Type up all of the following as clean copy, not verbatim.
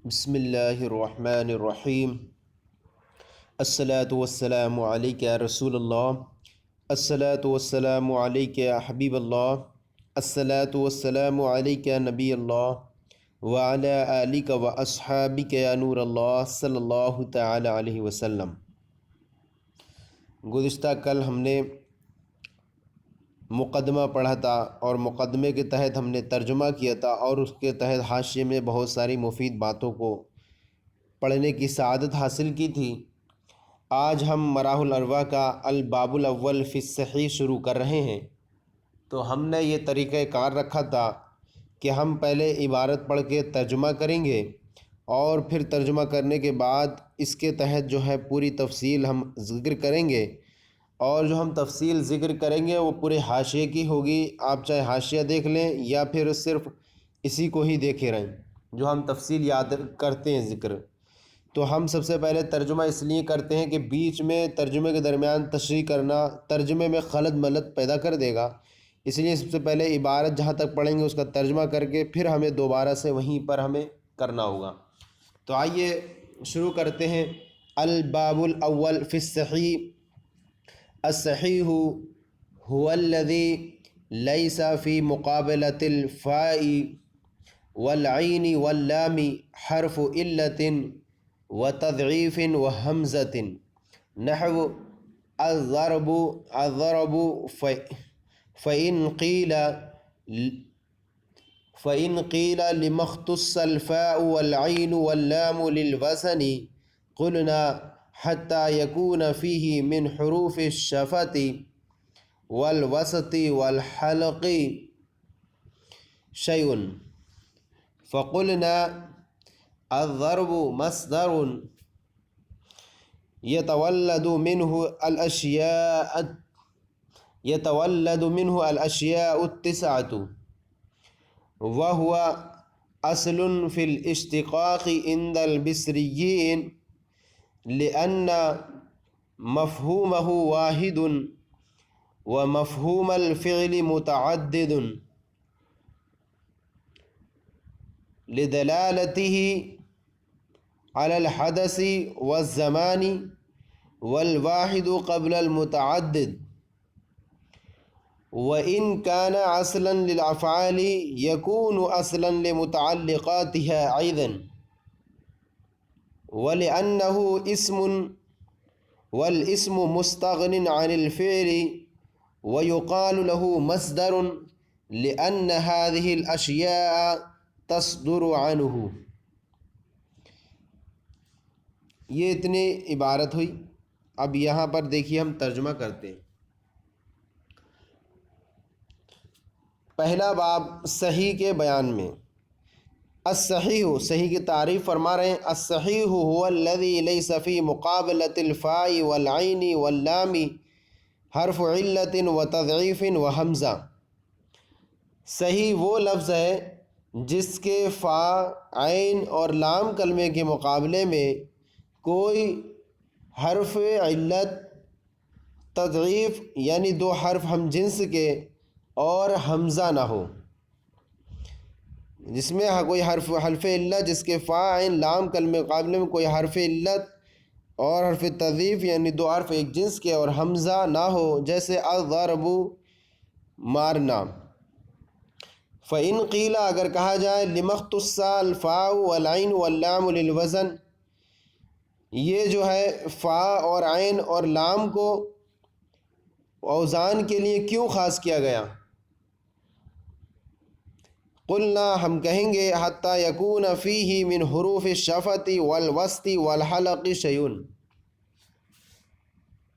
بسم اللہ الرحمن الرحیم۔ الصلاۃ والسلام علیک یا رسول اللہ، الصلاۃ والسلام علیک یا حبیب اللہ، الصلاۃ والسلام علیک یا نبی اللہ وعلی آلک و اصحابک یا نور اللہ صلی اللہ تعالی علیہ وسلم۔ گزشتہ کل ہم نے مقدمہ پڑھا تھا اور مقدمے کے تحت ہم نے ترجمہ کیا تھا اور اس کے تحت حاشیے میں بہت ساری مفید باتوں کو پڑھنے کی سعادت حاصل کی تھی۔ آج ہم مراح الارواح کا الباب الاول فی الصحیح شروع کر رہے ہیں۔ تو ہم نے یہ طریقہ کار رکھا تھا کہ ہم پہلے عبارت پڑھ کے ترجمہ کریں گے اور پھر ترجمہ کرنے کے بعد اس کے تحت جو ہے پوری تفصیل ہم ذکر کریں گے، اور جو ہم تفصیل ذکر کریں گے وہ پورے حاشیے کی ہوگی۔ آپ چاہے حاشیہ دیکھ لیں یا پھر صرف اسی کو ہی دیکھے رہیں جو ہم تفصیل یاد کرتے ہیں ذکر۔ تو ہم سب سے پہلے ترجمہ اس لیے کرتے ہیں کہ بیچ میں ترجمے کے درمیان تشریح کرنا ترجمے میں خلط ملط پیدا کر دے گا، اس لیے سب سے پہلے عبارت جہاں تک پڑھیں گے اس کا ترجمہ کر کے پھر ہمیں دوبارہ سے وہیں پر ہمیں کرنا ہوگا۔ تو آئیے شروع کرتے ہیں۔ الباب الاول فی الصحیح۔ الصحیح هو الذي ليس في مقابلة الفاء والعين واللام حرف علة وتضعيف وهمزة، نحو الضرب فإن قيل لما اختص الفاء والعين واللام للوزن قلنا حتى يكون فيه من حروف الشفة والوسط والحلق شيء، فقلنا الضرب مصدر يتولد منه الأشياء التسعة، وهو أصل في الاشتقاق عند البصريين لأن مفهومه واحد ومفهوم الفعل متعدد لدلالته على الحدث والزمان، والواحد قبل المتعدد، وإن كان أصلا للأفعال يكون أصلا لمتعلقاتها أيضا، ولأنه اسم والاسم مستغن عن الفعل ويقال له مصدر لأن هذه الأشياء تصدر عنه۔ یہ اتنی عبارت ہوئی۔ اب یہاں پر دیکھیے ہم ترجمہ کرتے ہیں۔ پہلا باب صحیح کے بیان میں۔ الصحیح، صحیح کی تعریف فرما رہے ہیں۔ الصحیح هو الذي ليس في مقابلة الفاء والعين واللام حرف علة وتضعیف وحمزہ۔ صحیح وہ لفظ ہے جس کے فا، عین اور لام کلمے کے مقابلے میں کوئی حرف علت، تضعیف یعنی دو حرف ہم جنس کے اور حمزہ نہ ہو، جس میں کوئی حرف علت جس کے فا، عین، لام کلمے مقابلے میں کوئی حرف علت اور حرف تضعیف یعنی دو حرف ایک جنس کے اور حمزہ نہ ہو، جیسے الضرب مارنا۔ فإن قیل، اگر کہا جائے، لما اختص الفاء والعین واللام للوزن، یہ جو ہے فا اور عین اور لام کو اوزان کے لیے کیوں خاص کیا گیا؟ قلنا، ہم کہیں گے، حتی یکون فیہ من حروف الشفۃ والوسط والحلق شیء،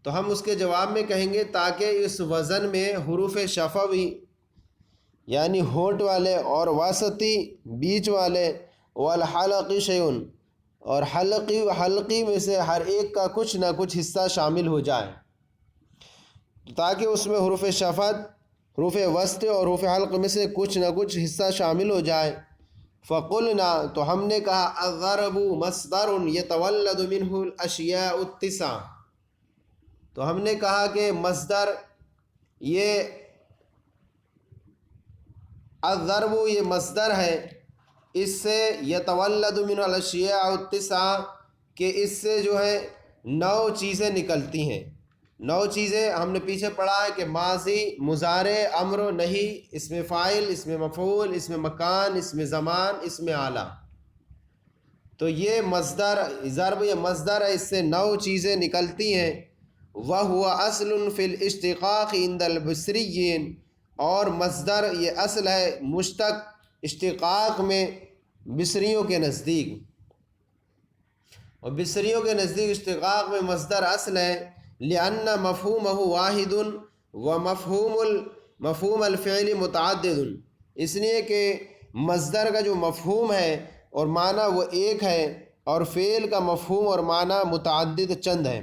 تو ہم اس کے جواب میں کہیں گے تاکہ اس وزن میں حروف شفوی یعنی ہونٹ والے اور وسطی بیچ والے، والحلق شیء اور حلقی میں سے ہر ایک کا کچھ نہ کچھ حصہ شامل ہو جائے، تاکہ اس میں حروف شفت، حروف وسط اور حروف حلق میں سے کچھ نہ کچھ حصہ شامل ہو جائے۔ فقلنا، تو ہم نے کہا، الضرب مصدر يتولد منه الاشیاء التسع، تو ہم نے کہا کہ مصدر یہ الضرب یہ مصدر ہے، اس سے یتولد من الاشیاء التسعہ کہ اس سے جو ہے 9 چیزیں نکلتی ہیں۔ 9 چیزیں ہم نے پیچھے پڑھا ہے کہ ماضی، مضارع، امر و نہی، اسم فاعل، اسم مفعول، اسم مکان، اسم زمان، اسم اعلیٰ۔ تو یہ مصدر ضرب یا مصدر ہے، اس سے 9 چیزیں نکلتی ہیں۔ وَهُوَ أَصْلٌ فِي الاشتقاق عند البصريين، اور مصدر یہ اصل ہے مشتق اشتقاق میں بصریوں کے نزدیک، اور بصریوں کے نزدیک اشتقاق میں مصدر اصل ہے۔ لِأَنَّ مَفْهُومَهُ وَاحِدٌ وَمَفْهُومُ الْفِعْلِ مُتَعَدِّدٌ، اس لیے کہ مصدر کا جو مفہوم ہے اور معنی وہ ایک ہے، اور فعل کا مفہوم اور معنی متعدد چند ہے۔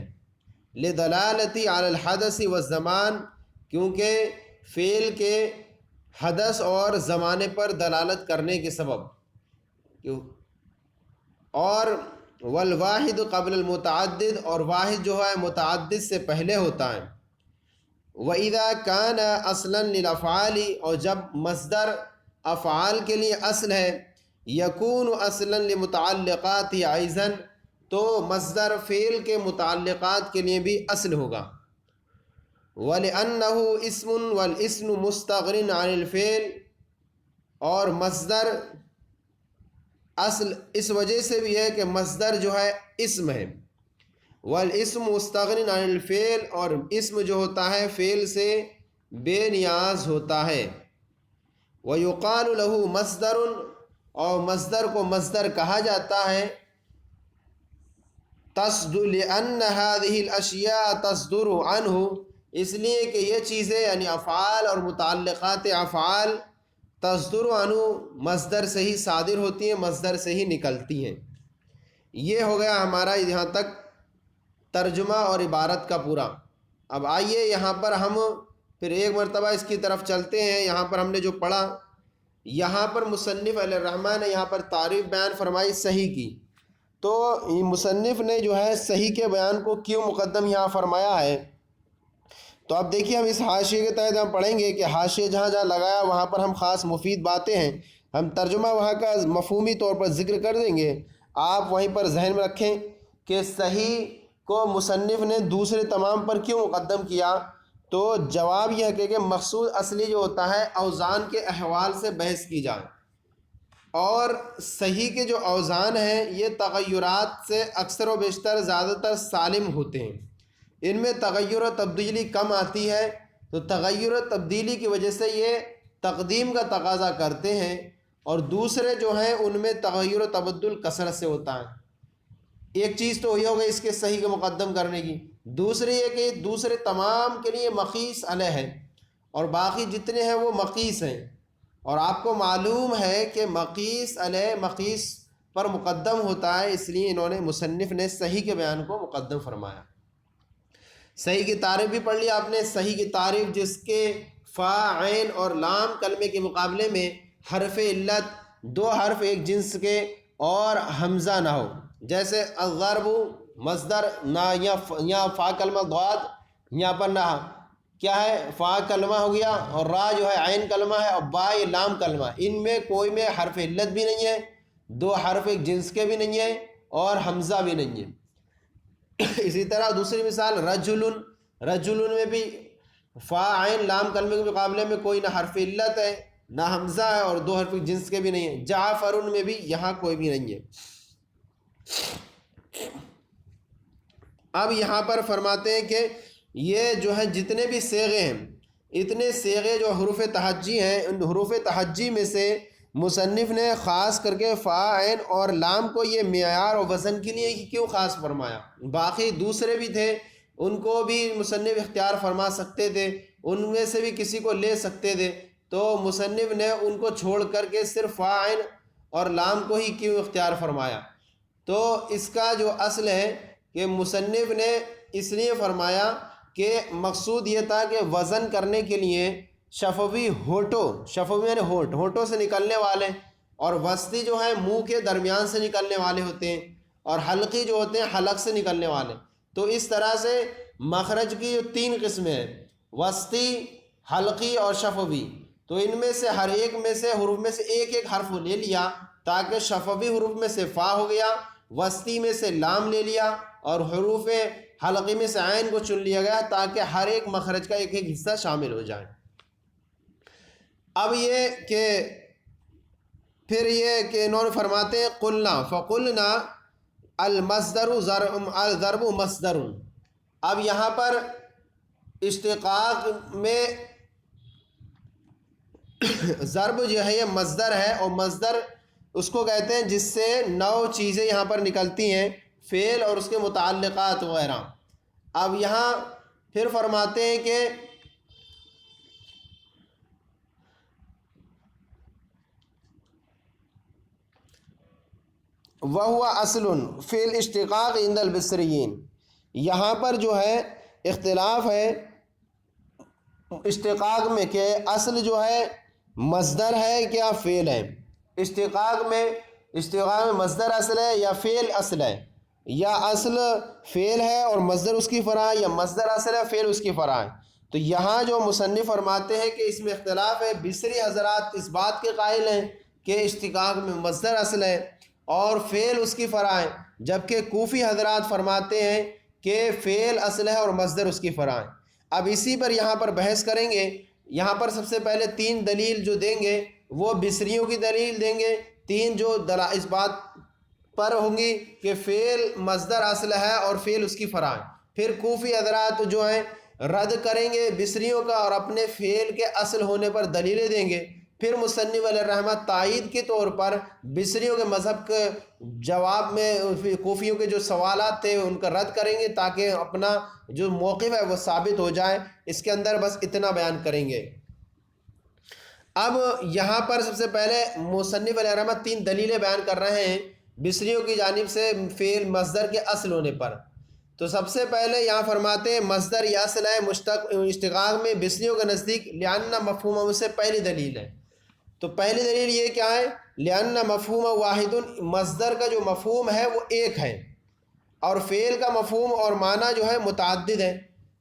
لِدَلَالَةِ عَلَى الْحَدَثِ وَالزَّمَانِ، کیونکہ فعل کے حدث اور زمانے پر دلالت کرنے کے سبب۔ اور والواحد قبل المتعدد، اور واحد جو ہے متعدد سے پہلے ہوتا ہے۔ وَإِذَا كَانَ أَصْلًا لِلْأَفْعَالِ، اور جب مصدر افعال کے لیے اصل ہے، یکون اصلا لمتعلقات ایضا، تو مصدر فعل کے متعلقات کے لیے بھی اصل ہوگا۔ وَلِأَنَّهُ اسم والاسم مستغن عن الفعل، اور مصدر اصل اس وجہ سے بھی ہے کہ مصدر جو ہے اسم ہے، والاسم مستغن عن الفعل، اور اسم جو ہوتا ہے فعل سے بے نیاز ہوتا ہے۔ وَيُقَالُ لَهُ مصدر، اور مصدر کو مصدر کہا جاتا ہے۔ تصدر لأن هذه الاشیاء تصدر عنہ، اس لیے کہ یہ چیزیں یعنی افعال اور متعلقات افعال تصدر عنہ مصدر سے ہی صادر ہوتی ہیں، مصدر سے ہی نکلتی ہیں۔ یہ ہو گیا ہمارا یہاں تک ترجمہ اور عبارت کا پورا۔ اب آئیے یہاں پر ہم پھر ایک مرتبہ اس کی طرف چلتے ہیں۔ یہاں پر ہم نے جو پڑھا، یہاں پر مصنف علیہ الرحمٰن نے یہاں پر تعریف بیان فرمائی صحیح کی، تو مصنف نے جو ہے صحیح کے بیان کو کیوں مقدم یہاں فرمایا ہے؟ تو اب دیکھیے، ہم اس حاشیے کے تحت ہم پڑھیں گے کہ حاشیے جہاں جہاں لگایا وہاں پر ہم خاص مفید باتیں ہیں، ہم ترجمہ وہاں کا مفہومی طور پر ذکر کر دیں گے، آپ وہیں پر ذہن میں رکھیں کہ صحیح کو مصنف نے دوسرے تمام پر کیوں مقدم کیا۔ تو جواب یہ ہے کہ مقصود اصلی جو ہوتا ہے اوزان کے احوال سے بحث کی جائے، اور صحیح کے جو اوزان ہیں یہ تغیرات سے اکثر و بیشتر زیادہ تر سالم ہوتے ہیں، ان میں تغیر و تبدیلی کم آتی ہے، تو تغیر و تبدیلی کی وجہ سے یہ تقدیم کا تقاضا کرتے ہیں، اور دوسرے جو ہیں ان میں تغیر و تبدل کثرت سے ہوتا ہے۔ ایک چیز تو یہ ہوگا اس کے صحیح کو مقدم کرنے کی، دوسری یہ کہ دوسرے تمام کے لیے مقیس علیہ ہے، اور باقی جتنے ہیں وہ مقیس ہیں، اور آپ کو معلوم ہے کہ مقیس علیہ مقیس پر مقدم ہوتا ہے، اس لیے انہوں نے مصنف نے صحیح کے بیان کو مقدم فرمایا۔ صحیح کی تعریف بھی پڑھ لی آپ نے۔ صحیح کی تعریف جس کے فا، عین اور لام کلمے کے مقابلے میں حرف علت 2 حرف ایک جنس کے اور حمزہ نہ ہو، جیسے الضرب مصدر نہ، یا فا کلمہ ضاد، یہاں پر نہ کیا ہے فا کلمہ ہو گیا، اور را جو ہے عین کلمہ ہے، اور با یہ لام کلمہ، ان میں کوئی میں حرف علت بھی نہیں ہے، 2 حرف ایک جنس کے بھی نہیں ہے، اور حمزہ بھی نہیں ہے۔ اسی طرح دوسری مثال رجل، رجل میں بھی فا عین لام کلمے کے مقابلے میں کوئی نہ حرف علت ہے نہ حمزہ ہے، اور 2 حرف جنس کے بھی نہیں ہے۔ جعفر میں بھی یہاں کوئی بھی نہیں ہے۔ اب یہاں پر فرماتے ہیں کہ یہ جو ہے جتنے بھی صیغے ہیں، اتنے صیغے جو حروف تہجی ہیں، ان حروف تہجی میں سے مصنف نے خاص کر کے فا، عین اور لام کو یہ معیار اور وزن کے لیے کیوں خاص فرمایا؟ باقی دوسرے بھی تھے، ان کو بھی مصنف اختیار فرما سکتے تھے، ان میں سے بھی کسی کو لے سکتے تھے، تو مصنف نے ان کو چھوڑ کر کے صرف فا، عین اور لام کو ہی کیوں اختیار فرمایا؟ تو اس کا جو اصل ہے کہ مصنف نے اس لیے فرمایا کہ مقصود یہ تھا کہ وزن کرنے کے لیے شفوی ہونٹوں، شفوی یعنی ہونٹ، ہونٹوں سے نکلنے والے، اور وسطی جو ہے منہ کے درمیان سے نکلنے والے ہوتے ہیں، اور حلقی جو ہوتے ہیں حلق سے نکلنے والے، تو اس طرح سے مخرج کی 3 قسمیں ہیں، وسطی، حلقی اور شفوی، تو ان میں سے ہر ایک میں سے حروف میں سے ایک ایک حرف لے لیا تاکہ شفوی حروف میں سے فا ہو گیا، وسطی میں سے لام لے لیا، اور حروف حلقی میں سے عین کو چن لیا گیا، تاکہ ہر ایک مخرج کا ایک ایک حصہ شامل ہو جائے۔ اب یہ کہ پھر یہ کہ انہوں نے فرماتے ہیں قلنا فقلنا المصدر ضرب مصدر۔ اب یہاں پر اشتقاق میں ضرب جو ہے یہ مصدر ہے، اور مصدر اس کو کہتے ہیں جس سے 9 چیزیں یہاں پر نکلتی ہیں، فعل اور اس کے متعلقات وغیرہ۔ اب یہاں پھر فرماتے ہیں کہ وَهُوَ أَصْلٌ فِي الاشتقاق عند البصريين، یہاں پر جو ہے اختلاف ہے اشتقاق میں کہ اصل جو ہے مصدر ہے کیا فعل ہے۔ اشتقاق میں مصدر اصل ہے یا فعل اصل ہے، یا اصل فعل ہے اور مصدر اس کی فرع ہے، یا مصدر اصل ہے فعل اس کی فرع ہے۔ تو یہاں جو مصنف فرماتے ہیں کہ اس میں اختلاف ہے۔ بصری حضرات اس بات کے قائل ہیں کہ اشتقاق میں مصدر اصل ہے اور فعل اس کی فرع ہے، جبکہ کوفی حضرات فرماتے ہیں کہ فعل اصل ہے اور مصدر اس کی فرع ہے۔ اب اسی پر یہاں پر بحث کریں گے۔ یہاں پر سب سے پہلے 3 دلیل جو دیں گے وہ بصریوں کی دلیل دیں گے، 3 جو اس بات پر ہوں گی کہ فعل مصدر اصل ہے اور فعل اس کی فرع ہے۔ پھر کوفی حضرات جو ہیں رد کریں گے بصریوں کا اور اپنے فعل کے اصل ہونے پر دلیلیں دیں گے۔ پھر مصنف علیہ الرحمہ تائید کے طور پر بصریوں کے مذہب کے جواب میں کوفیوں کے جو سوالات تھے ان کا رد کریں گے، تاکہ اپنا جو موقف ہے وہ ثابت ہو جائے۔ اس کے اندر بس اتنا بیان کریں گے۔ اب یہاں پر سب سے پہلے مصنف علیہ الرحمہ 3 دلیلیں بیان کر رہے ہیں بصریوں کی جانب سے فعل مصدر کے اصل ہونے پر۔ تو سب سے پہلے یہاں فرماتے ہیں مصدر یا اصل ہے اشتقاق میں بصریوں کے نزدیک لأن مفہوم سے پہلی دلیل ہے۔ تو پہلی دلیل یہ کیا ہے؟ لأن مفہوم واحد، مصدر کا جو مفہوم ہے وہ ایک ہے، اور فعل کا مفہوم اور معنی جو ہے متعدد ہے۔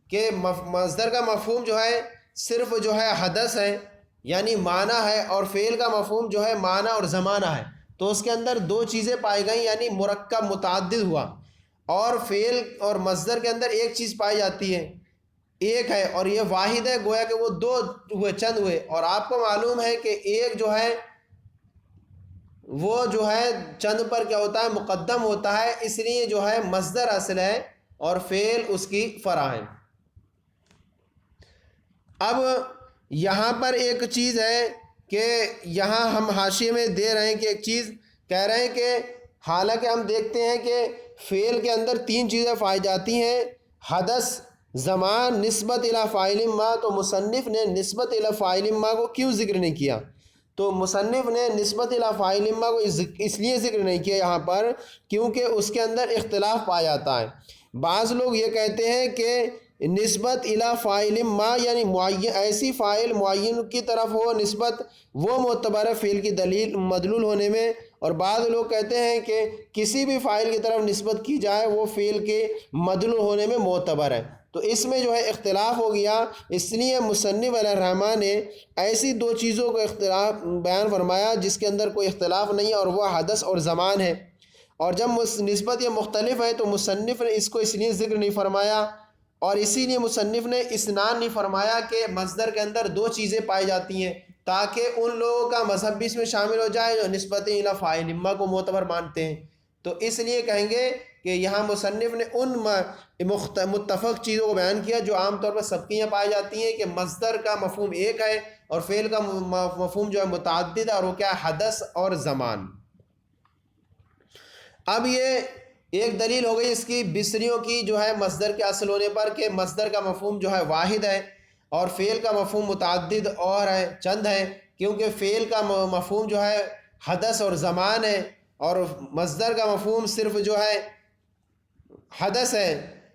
کہ مصدر کا مفہوم جو ہے صرف جو ہے حدث ہے یعنی معنی ہے، اور فعل کا مفہوم جو ہے معنی اور زمانہ ہے۔ تو اس کے اندر 2 چیزیں پائی گئیں یعنی مرکب متعدد ہوا، اور فعل اور مصدر کے اندر ایک چیز پائی جاتی ہے، ایک ہے، اور یہ واحد ہے، گویا کہ وہ 2 ہوئے، چند ہوئے۔ اور آپ کو معلوم ہے کہ ایک جو ہے وہ جو ہے چند پر کیا ہوتا ہے؟ مقدم ہوتا ہے، اس لیے جو ہے مصدر اصل ہے اور فعل اس کی فرع ہے۔ اب یہاں پر ایک چیز ہے کہ یہاں ہم حاشیے میں دے رہے ہیں کہ ایک چیز کہہ رہے ہیں کہ حالانکہ ہم دیکھتے ہیں کہ فعل کے اندر 3 چیزیں پائی جاتی ہیں، حدث، زمان، نسبت الی فاعل ما، تو مصنف نے نسبت الی فاعل ما کو کیوں ذکر نہیں کیا؟ تو مصنف نے نسبت الی فاعل ما کو اس لیے ذکر نہیں کیا یہاں پر کیونکہ اس کے اندر اختلاف پایا جاتا ہے۔ بعض لوگ یہ کہتے ہیں کہ نسبت الی فاعل ما یعنی معین، ایسی فاعل معین کی طرف ہو نسبت، وہ معتبر ہے فعل کی دلیل مدلول ہونے میں، اور بعض لوگ کہتے ہیں کہ کسی بھی فاعل کی طرف نسبت کی جائے وہ فعل کے مدلول ہونے میں معتبر ہے۔ تو اس میں جو ہے اختلاف ہو گیا، اس لیے مصنف علیہ الرحمٰ نے ایسی 2 چیزوں کو اختلاف بیان فرمایا جس کے اندر کوئی اختلاف نہیں ہے، اور وہ حدث اور زمان ہے۔ اور جب نسبت یہ مختلف ہے تو مصنف نے اس کو اس لیے ذکر نہیں فرمایا، اور اسی لیے مصنف نے اسناد نہیں فرمایا کہ مصدر کے اندر 2 چیزیں پائی جاتی ہیں، تاکہ ان لوگوں کا مذہب بھی اس میں شامل ہو جائے جو نسبت الی فاعل ما کو معتبر مانتے ہیں۔ تو اس لیے کہیں گے کہ یہاں مصنف نے ان متفق چیزوں کو بیان کیا جو عام طور پر سب کی یہاں پائی جاتی ہیں، کہ مصدر کا مفہوم ایک ہے اور فعل کا مفہوم جو ہے متعدد ہے، اور وہ کیا ہے؟ حدث اور زمان۔ اب یہ ایک دلیل ہو گئی اس کی بصریوں کی جو ہے مصدر کے اصل ہونے پر، کہ مصدر کا مفہوم جو ہے واحد ہے اور فعل کا مفہوم متعدد اور ہے، چند ہے، کیونکہ فعل کا مفہوم جو ہے حدث اور زمان ہے، اور مصدر کا مفہوم صرف جو ہے حدث ہے،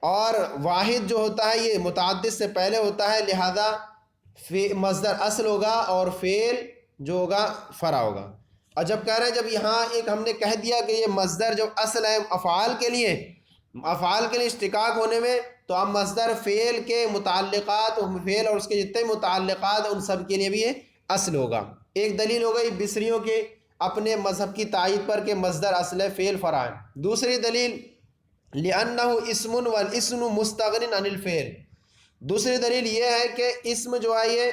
اور واحد جو ہوتا ہے یہ متعدد سے پہلے ہوتا ہے، لہذا مصدر اصل ہوگا اور فعل جو ہوگا فرع ہوگا۔ اور جب کہہ رہے ہیں، جب یہاں ایک ہم نے کہہ دیا کہ یہ مصدر جو اصل ہے افعال کے لیے اشتقاق ہونے میں، تو اب مصدر فعل کے متعلقات، فعل اور اس کے جتنے متعلقات ان سب کے لیے بھی یہ اصل ہوگا۔ ایک دلیل ہو گئی بصریوں کے۔ اپنے مذہب کی تائید پر کہ مصدر اصل ہے، فعل فرع ہے۔ دوسری دلیل لِأَنَّهُ اسم والاسم مستغن عن الفعل، دوسری دلیل یہ ہے کہ اسم جو ہے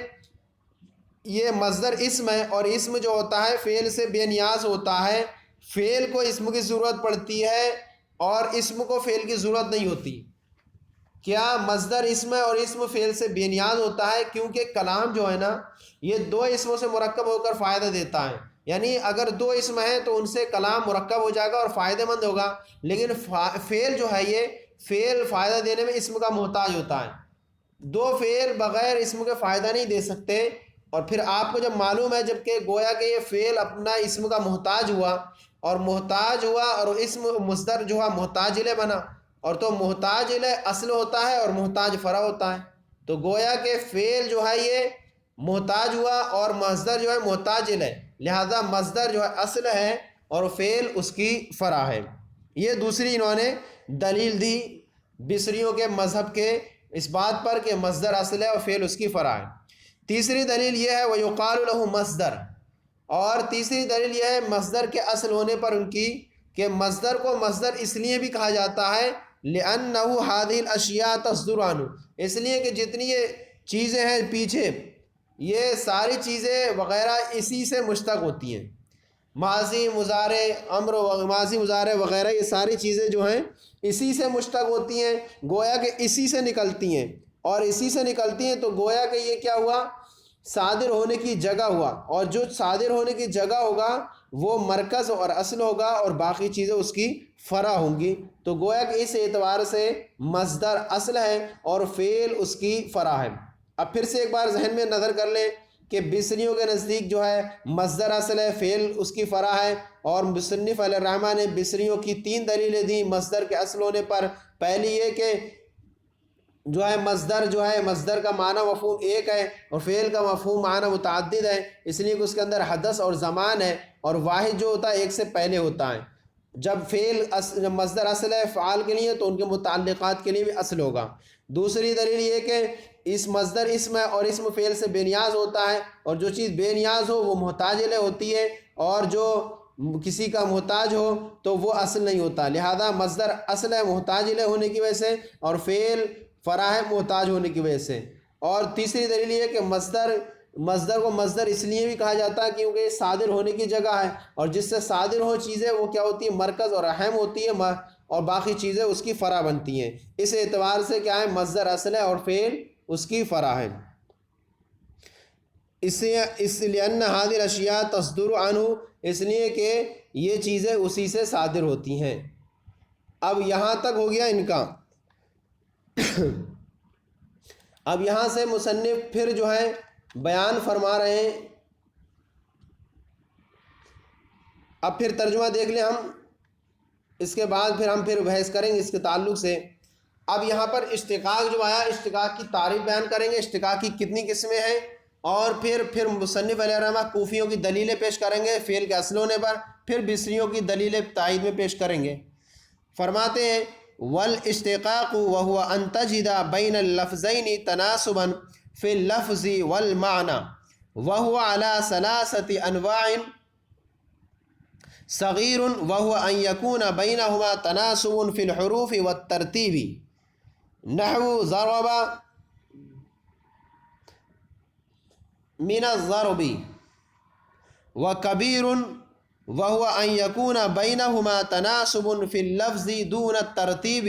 یہ مصدر اسم ہے، اور اسم جو ہوتا ہے فعل سے بے نیاز ہوتا ہے، فعل کو اسم کی ضرورت پڑتی ہے اور اسم کو فعل کی ضرورت نہیں ہوتی۔ کیا مصدر اسم ہے اور اسم فعل سے بے نیاز ہوتا ہے، کیونکہ کلام جو ہے نا یہ دو اسموں سے مرکب ہو کر فائدہ دیتا ہے، یعنی اگر دو اسم ہیں تو ان سے کلام مرکب ہو جائے گا اور فائدہ مند ہوگا، لیکن فعل جو ہے یہ فعل فائدہ دینے میں اسم کا محتاج ہوتا ہے، دو فعل بغیر اسم کے فائدہ نہیں دے سکتے۔ اور پھر آپ کو جب معلوم ہے جب کہ گویا کہ یہ فعل اپنا اسم کا محتاج ہوا اور اسم مصدر جو ہے محتاج الیہ بنا، اور تو محتاج الیہ اصل ہوتا ہے اور محتاج فرع ہوتا ہے، تو گویا کہ فعل جو ہے یہ محتاج ہوا اور مصدر جو ہے محتاج الیہ، لہذا مصدر جو ہے اصل ہے اور فعل اس کی فرع ہے۔ یہ دوسری انہوں نے دلیل دی بصریوں کے مذہب کے اس بات پر کہ مصدر اصل ہے اور فعل اس کی فرع ہے۔ تیسری دلیل یہ ہے وَيُقَالُ لَهُ مصدر، اور تیسری دلیل یہ ہے مصدر کے اصل ہونے پر ان کی کہ مصدر کو مصدر اس لیے بھی کہا جاتا ہے لِأَنَّهُ هَذِهِ الْأَشْيَاءُ تَصْدُرُ عَنْهُ، اس لیے کہ جتنی یہ چیزیں ہیں پیچھے یہ ساری چیزیں وغیرہ اسی سے مشتق ہوتی ہیں، ماضی مضارع امر ماضی مضارع وغیرہ یہ ساری چیزیں جو ہیں اسی سے مشتق ہوتی ہیں، گویا کہ اسی سے نکلتی ہیں، اور اسی سے نکلتی ہیں تو گویا کہ یہ کیا ہوا، صادر ہونے کی جگہ ہوا، اور جو صادر ہونے کی جگہ ہوگا وہ مرکز اور اصل ہوگا اور باقی چیزیں اس کی فرع ہوں گی، تو گویا کہ اس اعتبار سے مصدر اصل ہے اور فعل اس کی فرع ہے۔ اب پھر سے ایک بار ذہن میں نظر کر لیں کہ بصریوں کے نزدیک جو ہے مصدر اصل ہے، فعل اس کی فرع ہے، اور مصنف علیہ الرحمہ نے بصریوں کی 3 دلیلیں دیں مصدر کے اصل ہونے پر۔ پہلی یہ کہ جو ہے مصدر کا معنی مفہوم ایک ہے اور فعل کا مفہوم معنی متعدد ہے، اس لیے کہ اس کے اندر حدث اور زمان ہے، اور واحد جو ہوتا ہے ایک سے پہلے ہوتا ہے۔ جب مصدر اصل ہے فعال کے لیے تو ان کے متعلقات کے لیے بھی اصل ہوگا۔ دوسری دلیل یہ کہ اس مصدر اسم ہے اور اسم فعل سے بے نیاز ہوتا ہے، اور جو چیز بے نیاز ہو وہ محتاج الیہ ہوتی ہے، اور جو کسی کا محتاج ہو تو وہ اصل نہیں ہوتا، لہذا مصدر اصل ہے محتاج الیہ ہونے کی وجہ سے، اور فعل فرع ہے محتاج ہونے کی وجہ سے۔ اور تیسری دلیل یہ کہ مصدر کو مصدر اس لیے بھی کہا جاتا ہے کیونکہ یہ صادر ہونے کی جگہ ہے، اور جس سے صادر ہو چیزیں وہ کیا ہوتی ہے، مرکز اور اہم ہوتی ہے، اور باقی چیزیں اس کی فرع بنتی ہیں۔ اس اعتبار سے کیا ہے، مصدر اصل ہے اور فعل اس کی فرع ہے۔ اس لِأَنَّ هَذِهِ الْأَشْيَاءُ تَصْدُرُ عَنْهُ، اس لیے کہ یہ چیزیں اسی سے صادر ہوتی ہیں۔ اب یہاں تک ہو گیا ان کا۔ اب یہاں سے مصنف پھر جو ہے بیان فرما رہے ہیں، اب پھر ترجمہ دیکھ لیں ہم، اس کے بعد پھر ہم بحث کریں گے اس کے تعلق سے۔ اب یہاں پر اشتقاق جو آیا، اشتقاق کی تعریف بیان کریں گے، اشتقاق کی کتنی قسمیں ہیں، اور پھر مصنف علیہ الرحمہ کوفیوں کی دلیلیں پیش کریں گے فعل کے اصل ہونے پر، پھر بصریوں کی دلیلیں تائید میں پیش کریں گے۔ فرماتے ہیں والاشتقاق وهو ان تجد بين اللفظين تناسبا في اللفظ والمعنى وهو على 3 انواع: صغير وهو ان يكون بينهما تناسب في الحروف والترتيب نحو ضرب من الضرب، وكبير وهو ان يكون بينهما تناسب في اللفظ دون الترتيب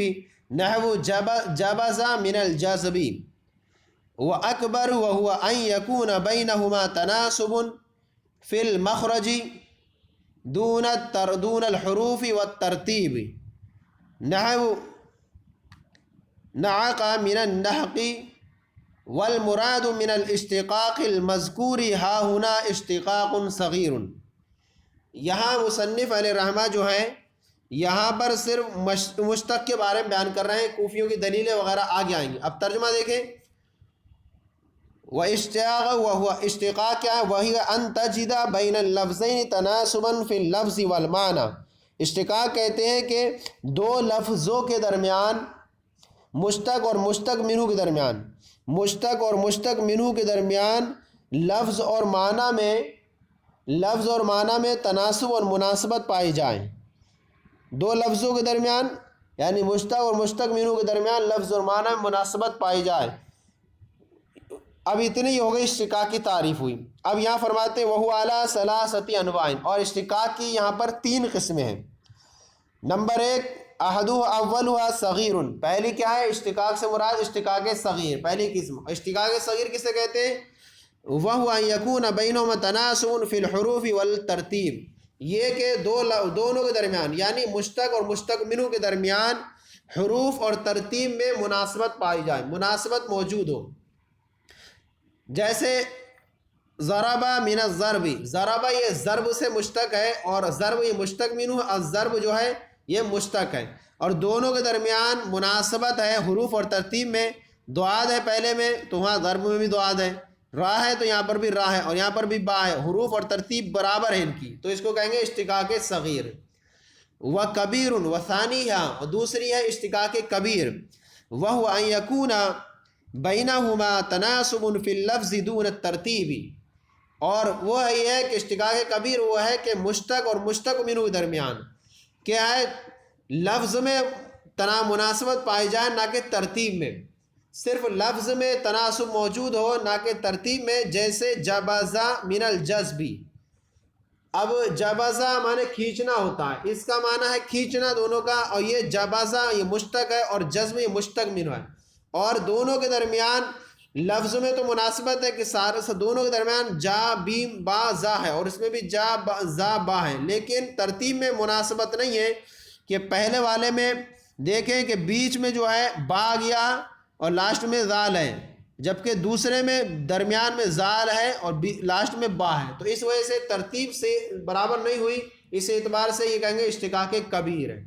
نحو جبز من الجزب، واكبر وهو ان يكون بينهما تناسب في المخرج دون الحروف والترتيب نحو نعق من النحق، والمراد من الاشتقاق المذکور ها هنا اشتقاق صغیر۔ یہاں مصنف علیہ الرحمہ جو ہیں یہاں پر صرف مشتق کے بارے میں بیان کر رہے ہیں، کوفیوں کی دلیلیں وغیرہ آگے آئیں گی۔ اب ترجمہ دیکھیں، اشتقاق کیا ہے، وہی ان تجد بین اللفظین تناسبا فی اللفظ والمعنی۔ اشتقاق کہتے ہیں کہ دو لفظوں کے درمیان، مشتق اور مشتق منہ کے درمیان، مشتق اور مشتق منہ کے درمیان لفظ اور معنی میں لفظ اور معنی میں تناسب اور مناسبت پائی جائے، دو لفظوں کے درمیان یعنی مشتق اور مشتق منہ کے درمیان لفظ اور معنی میں مناسبت پائی جائے۔ اب اتنی ہی ہو گئی اشتقاق کی تعریف ہوئی۔ اب یہاں فرماتے ہیں وَهُوَ عَلَىٰ ثَلَاثَةِ أَنْوَاعٍ، اور اشتقاق کی یہاں پر 3 قسمیں ہیں۔ نمبر 1 اولها صغیر، پہلی کیا ہے؟ اشتقاق سے مراد اشتقاق صغیر، پہلی قسم۔ اشتقاق صغیر کسے کہتے ہیں؟ وَهُوَ أَن يَكُونَ بَيْنَهُمَا تَنَاسُبٌ فِي الْحُرُوفِ وَالتَّرْتِيبِ، یہ کہ دونوں کے درمیان یعنی مشتق اور مشتق منہ کے درمیان حروف اور ترتیب میں مناسبت پائی جائے، مناسبت موجود ہو۔ جیسے ضرب من الضرب، ضرب یہ ضرب سے مشتق ہے اور ضرب یہ مشتق منہ، الضرب جو ہے یہ مشتق ہے، اور دونوں کے درمیان مناسبت ہے حروف اور ترتیب میں۔ دعاد ہے پہلے میں تو وہاں ضرب میں بھی دعاد ہے، را ہے تو یہاں پر بھی را ہے، اور یہاں پر بھی با ہے، حروف اور ترتیب برابر ہے ان کی، تو اس کو کہیں گے اشتقاق صغیر۔ و کبیر و ثانی، اور دوسری ہے اشتقاق کبیر، وہو ان یکون بینہما تناسب فی اللفظ دون الترتیب، اور وہ یہ ہے کہ اشتقاق کبیر وہ ہے کہ مشتق اور مشتق منہ کے درمیان کیا ہے؟ لفظ میں مناسبت پائی جائے، نہ کہ ترتیب میں، صرف لفظ میں تناسب موجود ہو نہ کہ ترتیب میں۔ جیسے جبزہ من الجذبی، اب جبزہ معنی کھینچنا ہوتا ہے، اس کا معنی ہے کھینچنا دونوں کا، اور یہ جبزہ یہ مشتق ہے اور جذب یہ مشتق منہ ہے، اور دونوں کے درمیان لفظ میں تو مناسبت ہے کہ سارے سے دونوں کے درمیان جا بیم با زا ہے، اور اس میں بھی جا با زا با ہے، لیکن ترتیب میں مناسبت نہیں ہے کہ پہلے والے میں دیکھیں کہ بیچ میں جو ہے با گیا اور لاسٹ میں زال ہے، جبکہ دوسرے میں درمیان میں زال ہے اور لاسٹ میں با ہے، تو اس وجہ سے ترتیب سے برابر نہیں ہوئی، اس اعتبار سے یہ کہیں گے اشتقاق کبیر ہے۔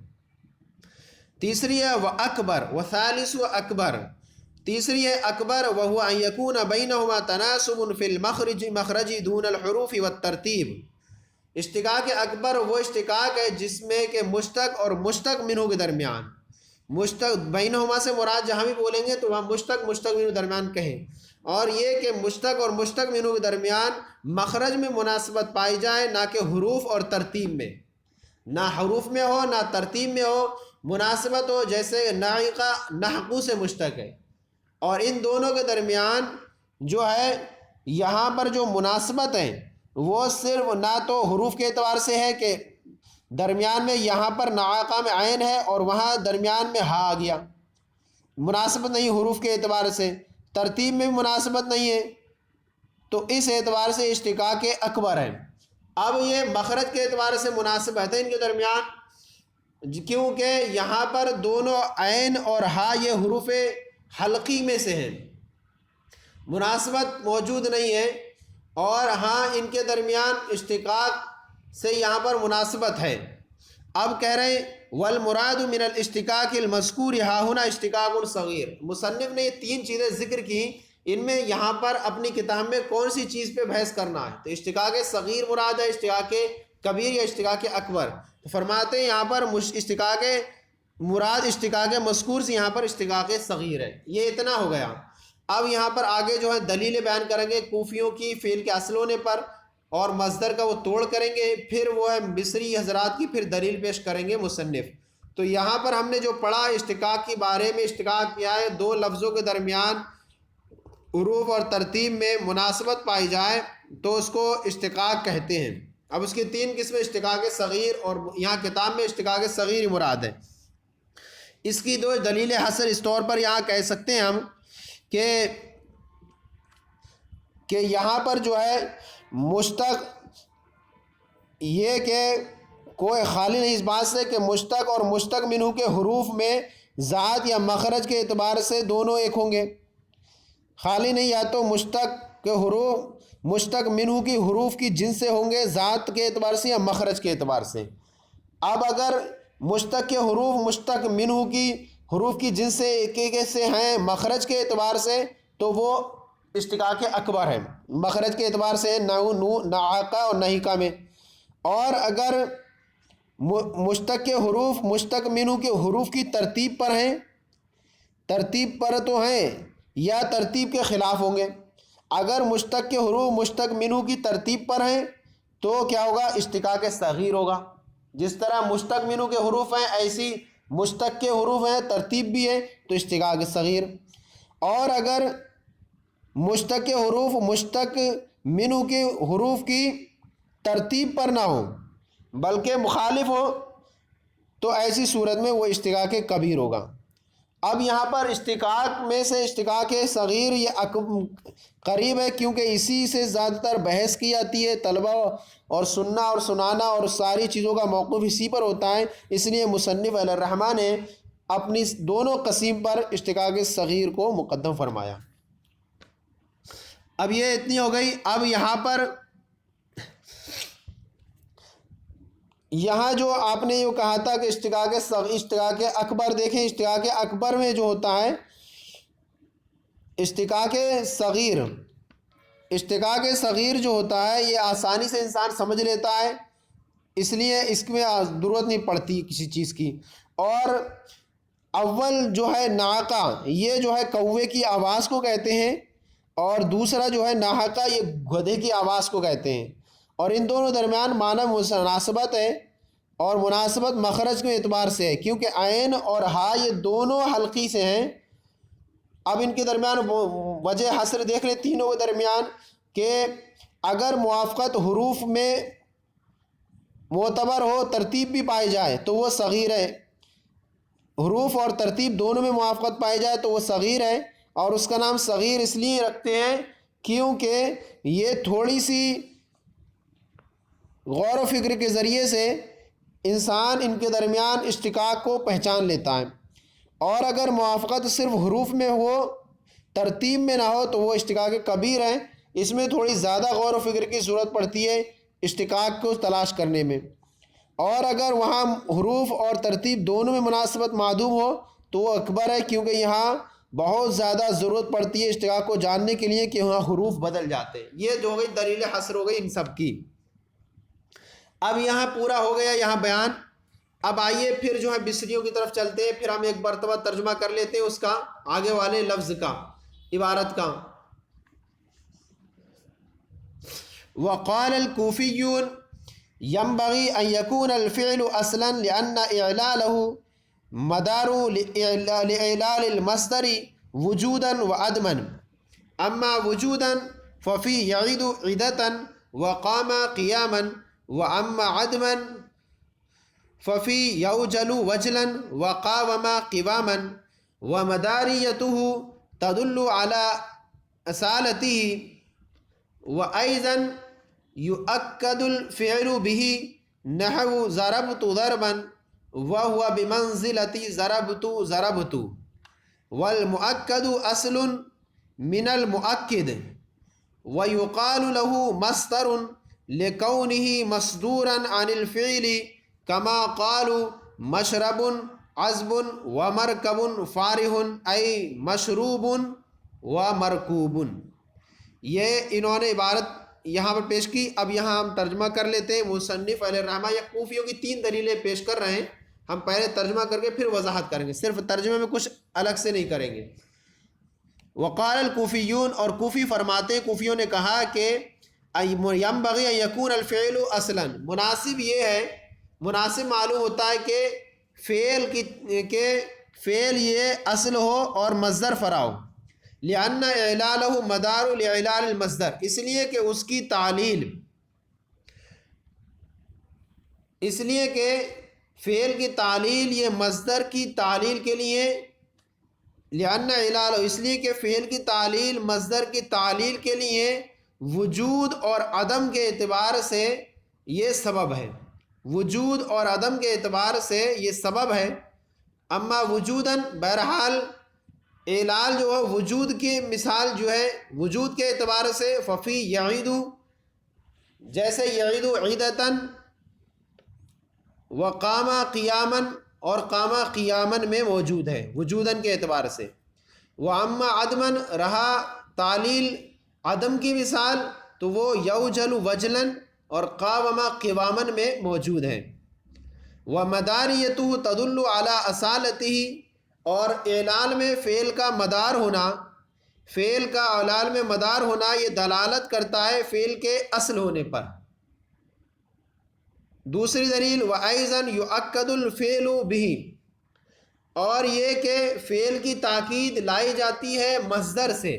تیسری ہے وہ اکبر، و ثالث و اکبر، تیسری ہے اکبر، وہو ان یکون بینہما تناسب فی المخرج مخرج دون الحروف والترتیب۔ اشتقاق اکبر وہ اشتقاق ہے جس میں کہ مشتق اور مشتق منہ کے درمیان، مشتق بینہما سے مراد جہاں بھی بولیں گے تو وہاں مشتق منہ کے درمیان کہیں، اور یہ کہ مشتق اور مشتق منہ کے درمیان مخرج میں مناسبت پائی جائے، نہ کہ حروف اور ترتیب میں، نہ حروف میں ہو نہ ترتیب میں ہو، مناسبت ہو۔ جیسے نعیقہ نحقو سے مشتق ہے، اور ان دونوں کے درمیان جو ہے یہاں پر جو مناسبت ہے وہ صرف نہ تو حروف کے اعتبار سے ہے کہ درمیان میں یہاں پر نعاقہ میں عین ہے اور وہاں درمیان میں ہا آ گیا، مناسبت نہیں حروف کے اعتبار سے، ترتیب میں بھی مناسبت نہیں ہے، تو اس اعتبار سے اشتقاق اکبر ہے۔ اب یہ مخرج کے اعتبار سے مناسبت ہے ان کے درمیان، کیونکہ یہاں پر دونوں عین اور ہا یہ حروف حلقی میں سے ہیں، مناسبت موجود نہیں ہے، اور ہاں ان کے درمیان اشتقاق سے یہاں پر مناسبت ہے۔ اب کہہ رہے ہیں والمراد من الاشتقاق المذکور ہا ہنا اشتقاق صغیر، مصنف نے یہ 3 چیزیں ذکر کی، ان میں یہاں پر اپنی کتاب میں کون سی چیز پہ بحث کرنا ہے؟ تو اشتقاق صغیر مراد ہے، اشتقاق کبیر یا اشتقاق اکبر؟ تو فرماتے ہیں یہاں پر اشتقاق مراد اشتقاق مذکور سے یہاں پر اشتقاق صغیر ہے۔ یہ اتنا ہو گیا۔ اب یہاں پر آگے جو ہے دلیل بیان کریں گے کوفیوں کی فعل کے اصل ہونے پر، اور مصدر کا وہ توڑ کریں گے، پھر وہ ہے مصری حضرات کی پھر دلیل پیش کریں گے مصنف۔ تو یہاں پر ہم نے جو پڑھا اشتقاق کے بارے میں، اشتقاق کیا ہے؟ 2 لفظوں کے درمیان حروف اور ترتیب میں مناسبت پائی جائے تو اس کو اشتقاق کہتے ہیں۔ اب اس کی 3 قسمیں اشتقاق صغیر، اور یہاں کتاب میں اشتقاق صغیر مراد ہے۔ اس کی 2 دلیل حسن اس طور پر یہاں کہہ سکتے ہیں ہم کہ یہاں پر جو ہے مشتق یہ کہ کوئی خالی نہیں اس بات سے کہ مشتق اور مشتق منہ کے حروف میں ذات یا مخرج کے اعتبار سے دونوں ایک ہوں گے، خالی نہیں، یا تو مشتق کے حروف مشتق منہ کی حروف کی جنس سے ہوں گے ذات کے اعتبار سے یا مخرج کے اعتبار سے۔ اب اگر مشتق کے حروف مشتق منہ کی حروف کی جنس سے ایک سے ہیں مخرج کے اعتبار سے تو وہ اشتقاق اکبر ہے، مخرج کے اعتبار سے نعاقہ اور نحیقہ میں۔ اور اگر مشتق کے حروف مشتق منہ کے حروف کی ترتیب پر ہیں، ترتیب پر تو ہیں یا ترتیب کے خلاف ہوں گے، اگر مشتق کے حروف مشتق منہ کی ترتیب پر ہیں تو کیا ہوگا؟ اشتقاق صغیر ہوگا۔ جس طرح مشتق منو کے حروف ہیں ایسی مشتق کے حروف ہیں، ترتیب بھی ہے، تو اشتقاق صغیر۔ اور اگر مشتق کے حروف مشتق منو کے حروف کی ترتیب پر نہ ہو بلکہ مخالف ہو تو ایسی صورت میں وہ اشتقاق کبیر ہوگا۔ اب یہاں پر اشتقاق میں سے اشتقاق صغیر یہ قریب ہے، کیونکہ اسی سے زیادہ تر بحث کی جاتی ہے، طلبہ اور سننا اور سنانا اور ساری چیزوں کا موقف اسی پر ہوتا ہے، اس لیے مصنف علیہ الرحمٰ نے اپنی دونوں قسم پر اشتقاق صغیر کو مقدم فرمایا۔ اب یہ اتنی ہو گئی۔ اب یہاں جو آپ نے یہ کہا تھا کہ اشتقاق اکبر، دیکھیں اشتقاق اکبر میں جو ہوتا ہے اشتقاق صغیر جو ہوتا ہے یہ آسانی سے انسان سمجھ لیتا ہے، اس لیے اس میں ضرورت نہیں پڑتی کسی چیز کی۔ اور اول جو ہے ناقہ، یہ جو ہے کوے کی آواز کو کہتے ہیں، اور دوسرا جو ہے ناحقہ، یہ گدھے کی آواز کو کہتے ہیں، اور ان دونوں درمیان معنی مناسبت ہے، اور مناسبت مخرج کے اعتبار سے ہے، کیونکہ عین اور ہا یہ دونوں حلقی سے ہیں۔ اب ان کے درمیان وجہ حسر دیکھ لیں تینوں کے درمیان، کہ اگر موافقت حروف میں معتبر ہو، ترتیب بھی پائی جائے تو وہ صغیر ہے، حروف اور ترتیب دونوں میں موافقت پائی جائے تو وہ صغیر ہے، اور اس کا نام صغیر اس لیے رکھتے ہیں کیونکہ یہ تھوڑی سی غور و فکر کے ذریعے سے انسان ان کے درمیان اشتقاق کو پہچان لیتا ہے، اور اگر موافقت صرف حروف میں ہو، ترتیب میں نہ ہو، تو وہ اشتقاق کبیر ہے۔ اس میں تھوڑی زیادہ غور و فکر کی ضرورت پڑتی ہے اشتقاق کو تلاش کرنے میں، اور اگر وہاں حروف اور ترتیب دونوں میں مناسبت معدوم ہو تو وہ اکبر ہے، کیونکہ یہاں بہت زیادہ ضرورت پڑتی ہے اشتقاق کو جاننے کے لیے کہ وہاں حروف بدل جاتے ہیں۔ یہ جو ہو گئی دلیل حصر ہو گئی ان سب کی۔ اب یہاں پورا ہو گیا یہاں بیان۔ اب آئیے پھر جو ہے بصریوں کی طرف چلتے ہیں، پھر ہم ایک مرتبہ ترجمہ کر لیتے ہیں اس کا، آگے والے لفظ کا، عبارت کا۔ وقال الكوفيون ينبغي أن يكون الفعل أصلا لأن إعلاله مدار لإعلال المصدر وجودا وعدما، أما وجودا ففي يعيد عدة وقام قياما، وأما عدما ففي يوجل وجلا وقاوم قواما، ومداريته تدل على أصالته، وأيضا يؤكد الفعل به نحو ضربت ضربا وهو بمنزلة ضربت، والمؤكد أصل من المؤكد، ويقال له مصدر لكونه مصدورا عن الفعل، كما قالوا مشرب عذب ومركب فارح أي مشروب ومركوب۔ یہ انہوں نے عبارت یہاں پر پیش کی۔ اب یہاں ہم ترجمہ کر لیتے ہیں۔ مصنف علیہ الرحمٰ یا کوفیوں کی 3 دلیلیں پیش کر رہے ہیں، ہم پہلے ترجمہ کر کے پھر وضاحت کریں گے، صرف ترجمے میں کچھ الگ سے نہیں کریں گے۔ وقال الکوفیون، اور کوفی فرماتے ہیں، کوفیوں نے کہا کہ ینبغی ان یکون الفعل اصلا، مناسب یہ ہے، مناسب معلوم ہوتا ہے کہ فعل یہ اصل ہو اور مصدر فرع ہو، لأن اعلالہ مدار لإعلال المصدر، اس لیے کہ اس کی تعلیل، اس لیے کہ فعل کی تعلیل یہ مصدر کی تعلیل کے لیے، لأن اعلالہ، اس لیے کہ فعل کی تعلیل مصدر کی تعلیل کے لیے وجود اور عدم کے اعتبار سے یہ سبب ہے، وجود اور عدم کے اعتبار سے یہ سبب ہے۔ اما وجوداً، بہرحال اعلال جو ہے وجود کی مثال جو ہے وجود کے اعتبار سے، ففی یعید، جیسے یعید عیدتاً، وقام قیاماً، اور قام قیاماً میں موجود ہے وجوداً کے اعتبار سے۔ واما عدماً، رہا تعلیل عدم کی مثال تو وہ یوجل وجلاً اور قاوم قواماً میں موجود ہے۔ ومداریتہ تدل علی اصالتہ، اور اعلال میں فعل کا مدار ہونا، فعل کا اعلال میں مدار ہونا یہ دلالت کرتا ہے فعل کے اصل ہونے پر، دوسری دلیل وَأَيْضًا يُؤَكَّدُ الْفِعْلُ بِهِ، اور یہ کہ فعل کی تاکید لائی جاتی ہے مصدر سے،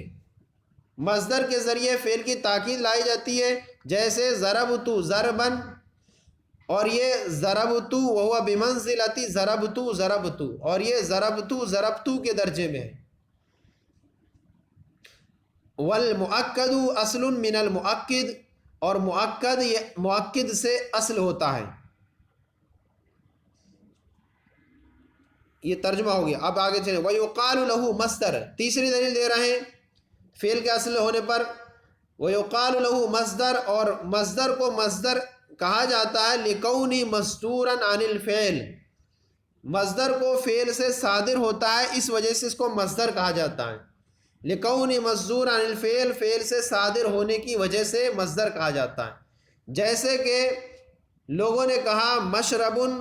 مصدر کے ذریعے فعل کی تاکید لائی جاتی ہے، جیسے ضربت ضربن، اور یہ ضربت وہو بمنزلۃ ضربت، اور یہ ضربت کے درجے میں ہے۔ والمؤکد اصل من المؤکد، اور مؤکد یہ مؤکد سے اصل ہوتا ہے۔ یہ ترجمہ ہو گیا۔ اب آگے چلیں، وَيُقَالُ لَهُ مصدر، تیسری دلیل دے رہے ہیں فعل کے اصل ہونے پر۔ وَيُقَالُ لَهُ مصدر، اور مصدر کو مصدر کہا جاتا ہے لِكَوْنِ مَصْدُورًا عَنِ الْفِعْلِ، مصدر کو فعل سے صادر ہوتا ہے، اس وجہ سے اس کو مصدر کہا جاتا ہے۔ لِكَوْنِ مَصْدُورًا عَنِ الْفِعْلِ، فعل سے صادر ہونے کی وجہ سے مصدر کہا جاتا ہے۔ جیسے کہ لوگوں نے کہا مشربن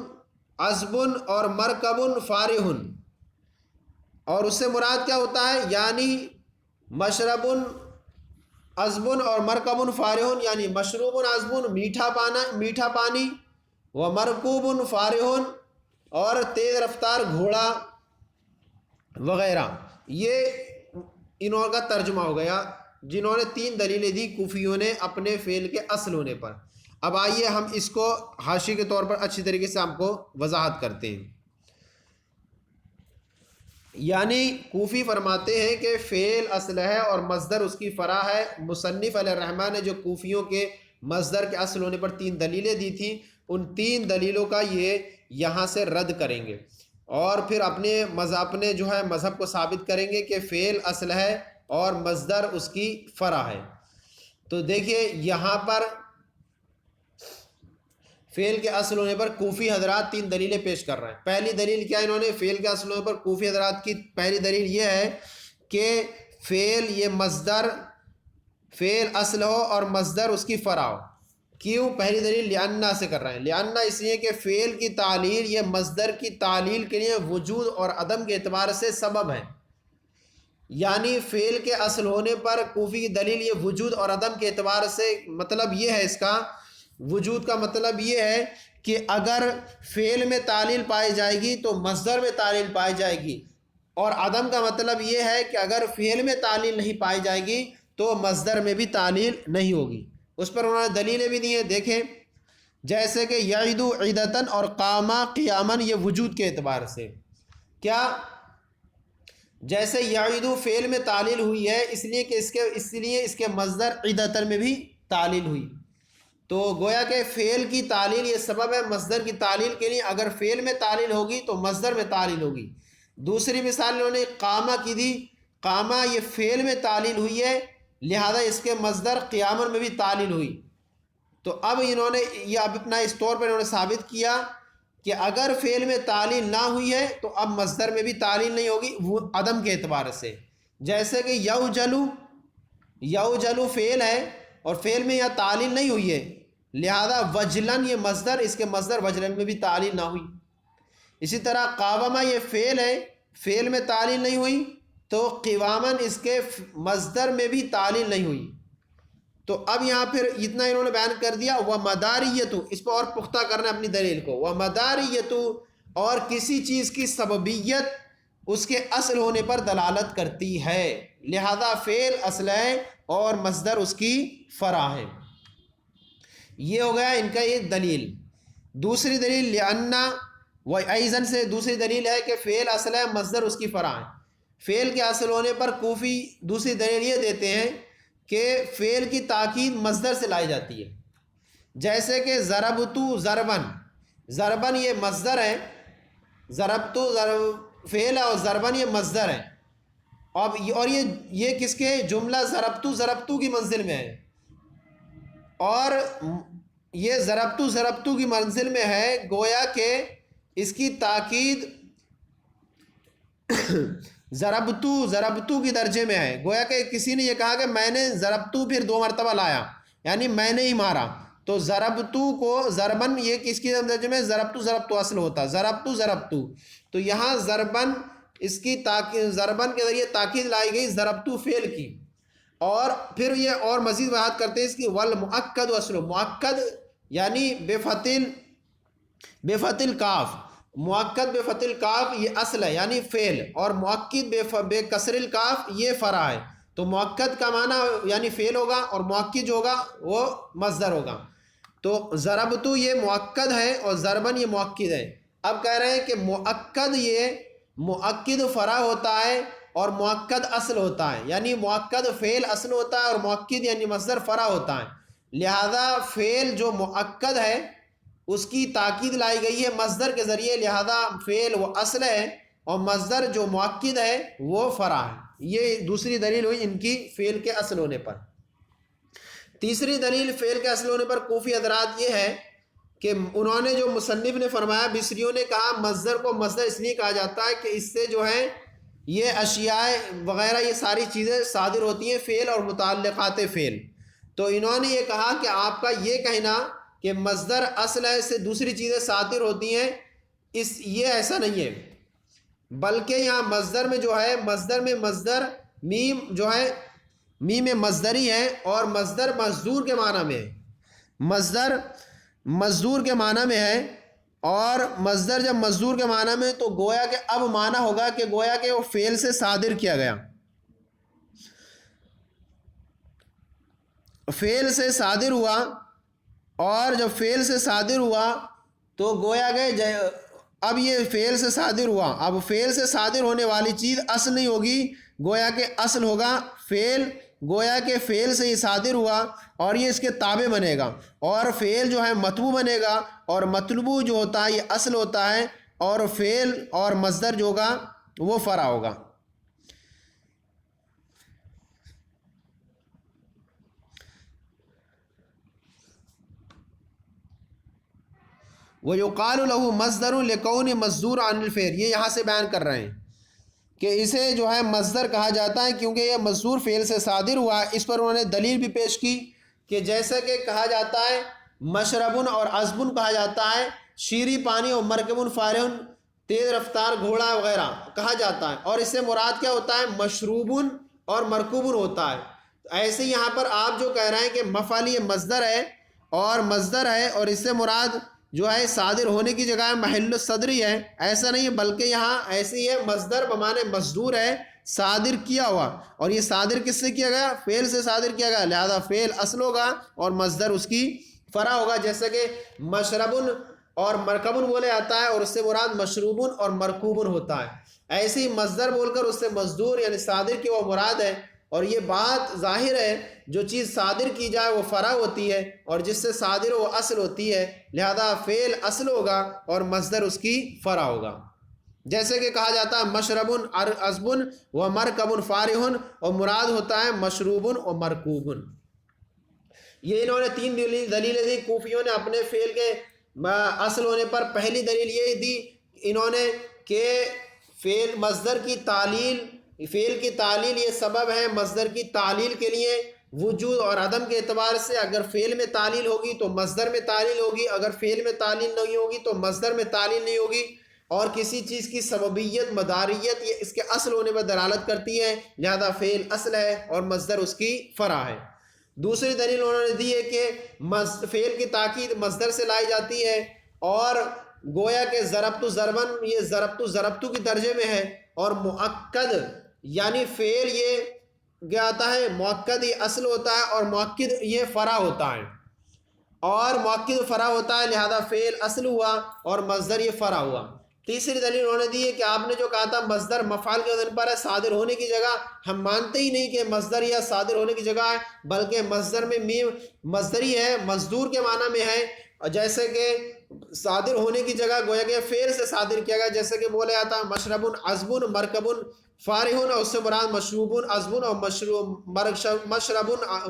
عذبن اور مرکبن فارحن، اور اس سے مراد کیا ہوتا ہے؟ یعنی مشربن عذبن اور مرکبن فارحن، یعنی مشروبن عذبن میٹھا پانی، و مرکوبن فارحن اور تیز رفتار گھوڑا وغیرہ۔ یہ انہوں کا ترجمہ ہو گیا، جنہوں نے تین دلیلیں دی کوفیوں نے اپنے فعل کے اصل ہونے پر۔ اب آئیے ہم اس کو حاشی کے طور پر اچھی طریقے سے ہم کو وضاحت کرتے ہیں۔ یعنی کوفی فرماتے ہیں کہ فعل اصل ہے اور مصدر اس کی فرع ہے۔ مصنف علیہ الرحمٰن نے جو کوفیوں کے مصدر کے اصل ہونے پر تین دلیلیں دی تھیں، ان تین دلیلوں کا یہ یہاں سے رد کریں گے، اور پھر اپنے جو ہے مذہب کو ثابت کریں گے کہ فعل اصل ہے اور مصدر اس کی فرع ہے۔ تو دیکھیے یہاں پر فعل کے اصل ہونے پر کوفی حضرات تین دلیلیں پیش کر رہے ہیں۔ پہلی دلیل کیا انہوں نے فعل کے اصل ہونے پر کوفی حضرات کی پہلی دلیل یہ ہے کہ فعل یہ مصدر، فعل اصل ہو اور مصدر اس کی فرع ہو۔ کیوں؟ پہلی دلیل لِأَنَّا سے کر رہے ہیں۔ لِأَنَّا اس لیے کہ فعل کی تعلیل یہ مصدر کی تعلیل کے لیے وجود اور عدم کے اعتبار سے سبب ہے۔ یعنی فعل کے اصل ہونے پر کوفی کی دلیل یہ وجود اور عدم کے اعتبار سے، مطلب یہ ہے اس کا وجود کا مطلب یہ ہے کہ اگر فعل میں تعلیل پائی جائے گی تو مصدر میں تعلیل پائی جائے گی، اور عدم کا مطلب یہ ہے کہ اگر فعل میں تعلیل نہیں پائی جائے گی تو مصدر میں بھی تعلیل نہیں ہوگی۔ اس پر انہوں نے دلیلیں بھی دی ہیں، دیکھیں جیسے کہ یعید عیدتاً اور قاما قیاماً، یہ وجود کے اعتبار سے کیا، جیسے یعید فعل میں تعلیل ہوئی ہے اس لیے اس کے مصدر عیدتاً میں بھی تعلیل ہوئی، تو گویا کہ فعل کی تعلیل یہ سبب ہے مصدر کی تعلیل کے لیے۔ اگر فعل میں تعلیل ہوگی تو مصدر میں تعلیل ہوگی۔ دوسری مثال انہوں نے قامہ کی دی، قامہ یہ فعل میں تعلیل ہوئی ہے، لہذا اس کے مصدر قیامن میں بھی تعلیل ہوئی۔ تو اب انہوں نے یہ اپنا اس طور پر انہوں نے ثابت کیا کہ اگر فعل میں تعلیل نہ ہوئی ہے تو اب مصدر میں بھی تعلیل نہیں ہوگی، وہ عدم کے اعتبار سے۔ جیسے کہ یوجلو فعل ہے اور فعل میں یہاں تعلیل نہیں ہوئی ہے، لہذا وجلن یہ مصدر، اس کے مصدر وجلن میں بھی تعلیل نہ ہوئی۔ اسی طرح قاومہ یہ فعل ہے، فعل میں تعلیل نہیں ہوئی تو قوامن اس کے مصدر میں بھی تعلیل نہیں ہوئی۔ تو اب یہاں پھر اتنا انہوں نے بیان کر دیا، وَمَدَارِيَّتُ، اس پر اور پختہ کرنا اپنی دلیل کو، وَمَدَارِيَّتُ، اور کسی چیز کی سببیت اس کے اصل ہونے پر دلالت کرتی ہے، لہذا فعل اصل ہے اور مصدر اس کی فرع ہے۔ یہ ہو گیا ان کا یہ دلیل۔ دوسری دلیل لِأَنَّا وَأَيْضًا سے دوسری دلیل ہے کہ فعل اصل ہے، مصدر اس کی فرع ہے۔ فعل کے اصل ہونے پر کوفی دوسری دلیل یہ دیتے ہیں کہ فعل کی تاکید مصدر سے لائی جاتی ہے، جیسے کہ ضربتو ضربن، ضربن یہ مصدر ہے، ضربتو فعل ہے اور ضربن یہ مصدر ہے، اور یہ کس کے جملہ ضربتو کی منزل میں ہے، اور یہ ضربتو کی منزل میں ہے، گویا کہ اس کی تاکید ضربتو کی درجے میں ہے۔ گویا کہ کسی نے یہ کہا کہ میں نے ضربتو پھر 2 مرتبہ لایا، یعنی میں نے ہی مارا، تو ضربتو کو ضربن یہ کس کی درجے میں، ضربتو اصل ہوتا، ضربتو، تو یہاں ضربن اس کی ضربن کے ذریعے تاکید لائی گئی ضربتو فعل کی۔ اور پھر یہ اور مزید بات کرتے ہیں اس کی، والمؤکد اصل، مؤکد یعنی بفتح بفتح الکاف، مؤکد بفتح الکاف یہ اصل ہے یعنی فعل، اور مؤکد بے کسر الکاف یہ فرع ہے۔ تو مؤکد کا معنی یعنی فعل ہوگا، اور مؤکد جو ہوگا وہ مصدر ہوگا۔ تو ضربتو یہ مؤکد ہے اور ضربن یہ مؤکد ہے۔ اب کہہ رہے ہیں کہ مؤکد یہ مؤکد فرع ہوتا ہے اور مؤکد اصل ہوتا ہے، یعنی مؤکد فعل اصل ہوتا ہے اور مؤکد یعنی مصدر فرع ہوتا ہے۔ لہذا فعل جو مؤکد ہے اس کی تاکید لائی گئی ہے مصدر کے ذریعے، لہذا فعل وہ اصل ہے اور مصدر جو مؤکد ہے وہ فرع ہے۔ یہ دوسری دلیل ہوئی ان کی فعل کے اصل ہونے پر۔ تیسری دلیل فعل کے اصل ہونے پر کوفی حضرات یہ ہے کہ انہوں نے جو مصنف نے فرمایا، بصریوں نے کہا مصدر کو مصدر اس لیے کہا جاتا ہے کہ اس سے جو ہے یہ اشیاء وغیرہ یہ ساری چیزیں صادر ہوتی ہیں، فعل اور متعلقات فعل۔ تو انہوں نے یہ کہا کہ آپ کا یہ کہنا کہ مصدر اصل ہے، اس سے دوسری چیزیں صادر ہوتی ہیں، یہ ایسا نہیں ہے، بلکہ یہاں مصدر میں جو ہے مصدر میں مصدر میم جو ہے میم مصدری ہے اور مصدر مزدور کے معنی میں ہے، مصدر مزدور کے معنی میں ہے، اور مصدر جب مزدور کے معنی میں تو گویا کہ اب معنی ہوگا کہ گویا کہ وہ فعل سے صادر کیا گیا، فعل سے صادر ہوا، اور جب فعل سے صادر ہوا تو گویا کہ اب یہ فعل سے صادر ہوا، اب فعل سے صادر ہونے والی چیز اصل نہیں ہوگی، گویا کہ اصل ہوگا فعل، گویا کہ فعل سے ہی صادر ہوا اور یہ اس کے تابع بنے گا، اور فعل جو ہے مطبوع بنے گا، اور مطلوب جو ہوتا ہے یہ اصل ہوتا ہے، اور فعل اور مصدر جو ہوگا وہ فرع ہوگا۔ وَيُقَالُ لَهُ مَصْدَرٌ لِكَوْنِ مَصْدُورٌ عَنِ الْفِعْلِ، یہ یہاں سے بیان کر رہے ہیں کہ اسے جو ہے مصدر کہا جاتا ہے کیونکہ یہ مصدور فعل سے صادر ہوا ہے۔ اس پر انہوں نے دلیل بھی پیش کی کہ جیسا کہ کہا جاتا ہے مشربن اور عذبن کہا جاتا ہے، شیریں پانی، اور مرکبن فارہن تیز رفتار گھوڑا وغیرہ کہا جاتا ہے، اور اس سے مراد کیا ہوتا ہے مشروبن اور مرکوبن ہوتا ہے۔ ایسے یہاں پر آپ جو کہہ رہے ہیں کہ مفعل یہ مصدر ہے اور اس سے مراد جو ہے صادر ہونے کی جگہ محل الصدری ہے، ایسا نہیں ہے، بلکہ یہاں ایسے ہی ہے مصدر بمعنی مصدور ہے، صادر کیا ہوا، اور یہ صادر کس سے کیا گیا؟ فعل سے صادر کیا گیا، لہذا فعل اصل ہوگا اور مصدر اس کی فرع ہوگا، جیسے کہ مشربن اور مرکبن بولے آتا ہے اور اس سے مراد مشروبن اور مرکوبن ہوتا ہے، ایسے ہی مصدر بول کر اس سے مصدور یعنی صادر کی وہ مراد ہے، اور یہ بات ظاہر ہے جو چیز صادر کی جائے وہ فرع ہوتی ہے اور جس سے صادر وہ اصل ہوتی ہے، لہذا فعل اصل ہوگا اور مصدر اس کی فرع ہوگا۔ جیسے کہ کہا جاتا ہے مشربن عذبن و مرکبن فارہن، اور مراد ہوتا ہے مشروبن و مرکوبن۔ یہ انہوں نے تین دلیلیں دی کوفیوں نے اپنے فعل کے اصل ہونے پر۔ پہلی دلیل یہ دی انہوں نے کہ فعل مصدر کی تعلیل، فعل کی تعلیل یہ سبب ہے مصدر کی تعلیل کے لیے، وجود اور عدم کے اعتبار سے اگر فعل میں تعلیل ہوگی تو مصدر میں تعلیل ہوگی، اگر فعل میں تعلیل نہیں ہوگی تو مصدر میں تعلیل نہیں ہوگی، اور کسی چیز کی سببیت مداریت یہ اس کے اصل ہونے پر دلالت کرتی ہے، لہذا فعل اصل ہے اور مصدر اس کی فرع ہے۔ دوسری دلیل انہوں نے دی ہے کہ فعل کی تاکید مصدر سے لائی جاتی ہے، اور گویا کہ ضربت ضربن یہ ضربت کی درجے میں ہے، اور مؤکد یعنی فعل یہ کیا آتا ہے مؤکد یہ اصل ہوتا ہے اور مؤکد یہ فرع ہوتا ہے، اور مؤکد فرع ہوتا ہے لہذا فعل اصل ہوا اور مصدر یہ فرع ہوا۔ تیسری دلیل انہوں نے دی ہے کہ آپ نے جو کہا تھا مصدر مفعول کے وزن پر ہے صادر ہونے کی جگہ، ہم مانتے ہی نہیں کہ مصدر یا صادر ہونے کی جگہ ہے، بلکہ مصدر میں میم مصدری ہے، مزدور کے معنی میں ہے، جیسے کہ صادر ہونے کی جگہ گویا کہ فعل سے صادر کیا گیا، جیسے کہ بولے آتا ہے مشربن عذبن مرکبن فارہن، اور اس سے مراد مشروبن عذبن اور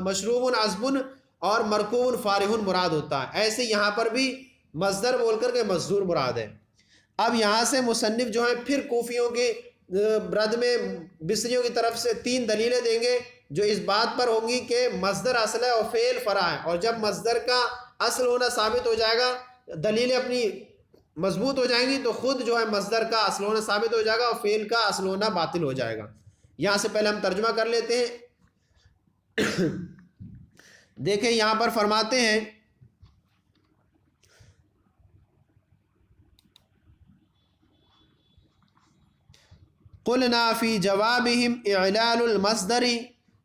مشروبن عذبن اور مرکوبن فارہن مراد ہوتا ہے۔ ایسے یہاں پر بھی مصدر بول کر کے مزدور مراد ہے۔ اب یہاں سے مصنف جو ہے پھر کوفیوں کے رد میں بصریوں کی طرف سے تین دلیلیں دیں گے جو اس بات پر ہوں گی کہ مصدر اصل ہے اور فعل فرع ہے، اور جب مصدر کا اصل ہونا ثابت ہو جائے گا، دلیلیں اپنی مضبوط ہو جائیں گی، تو خود جو ہے مصدر کا اصل ہونا ثابت ہو جائے گا اور فعل کا اصل ہونا باطل ہو جائے گا۔ یہاں سے پہلے ہم ترجمہ کر لیتے ہیں۔ دیکھیں یہاں پر فرماتے ہیں قلنا فی جوابہم اعلال المصدر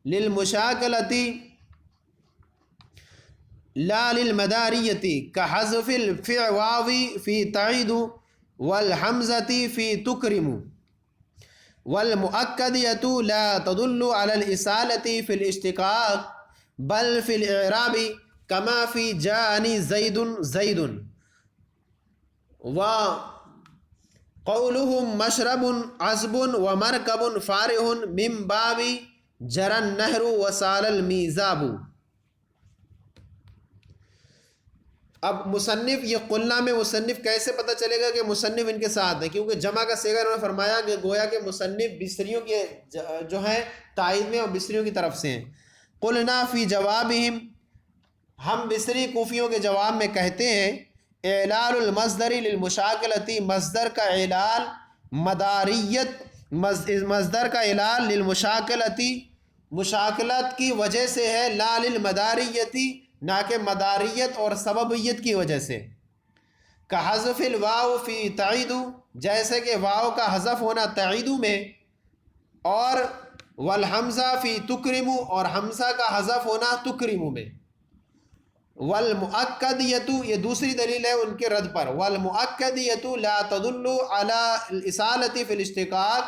للمشاکلۃ لا للمداریۃ کحذف الفعواو فی تعید والحمزۃ فی تکرم والمؤکدۃ لا تدل علی الإصالۃ فی الاشتقاق بل فی الاعراب کما فی جاءنی زید زید وقولهم مشرب عذب ومرکب فارح من باب جرى النہر وسال المیزاب۔ اب مصنف یہ قلنا میں مصنف کیسے پتہ چلے گا کہ مصنف ان کے ساتھ ہے؟ کیونکہ جمع کا صیغہ انہوں نے فرمایا کہ گویا کہ مصنف بصریوں کے جو ہیں تائید میں اور بصریوں کی طرف سے ہیں۔ قلنا فی جوابہم، ہم بصری کوفیوں کے جواب میں کہتے ہیں اعلال المصدر للمشاکلۃ، مصدر کا اعلال مداریت، مصدر کا اعلال للمشاکلۃ مشاکلت کی وجہ سے ہے، لا للمداریت نہ کہ مداریت اور سببیت کی وجہ سے۔ کحذف الواو فی تعید، جیسے کہ واو کا حذف ہونا تعید میں، اور والحمزہ فی تکرم، اور حمزہ کا حذف ہونا تکرم میں۔ والمؤکدیۃ، یہ دوسری دلیل ہے ان کے رد پر، والمؤکدیۃ لا تدل علی الاصالۃ فی الاشتقاق،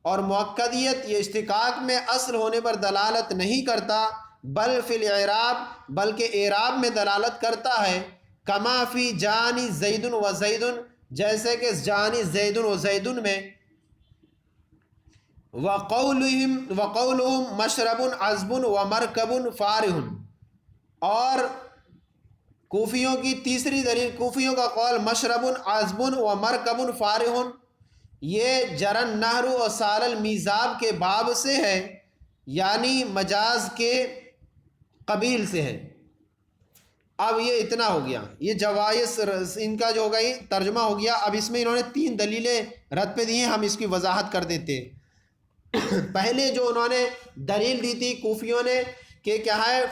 اور مؤکدیت یہ اشتقاق میں اصل ہونے پر دلالت نہیں کرتا، بل فی الاعراب، بلکہ اعراب میں دلالت کرتا ہے، کما فی جانی زید و زید، جیسے کہ جانی زید و زید میں۔ وقولهم مشرب عذب ومرکب فارح، اور کوفیوں کی تیسری دلیل، کوفیوں کا قول مشرب عذب ومرکب فارح، یہ جرى النہر و سال المیزاب کے باب سے ہے، یعنی مجاز کے قبیل سے ہے۔ اب یہ اتنا ہو گیا، یہ جوائز ان کا جو ہوگا یہ ترجمہ ہو گیا۔ اب اس میں انہوں نے 3 دلیلیں رد پہ دی ہیں، ہم اس کی وضاحت کر دیتے ہیں۔ پہلے جو انہوں نے دلیل دی تھی کوفیوں نے کہ کیا ہے،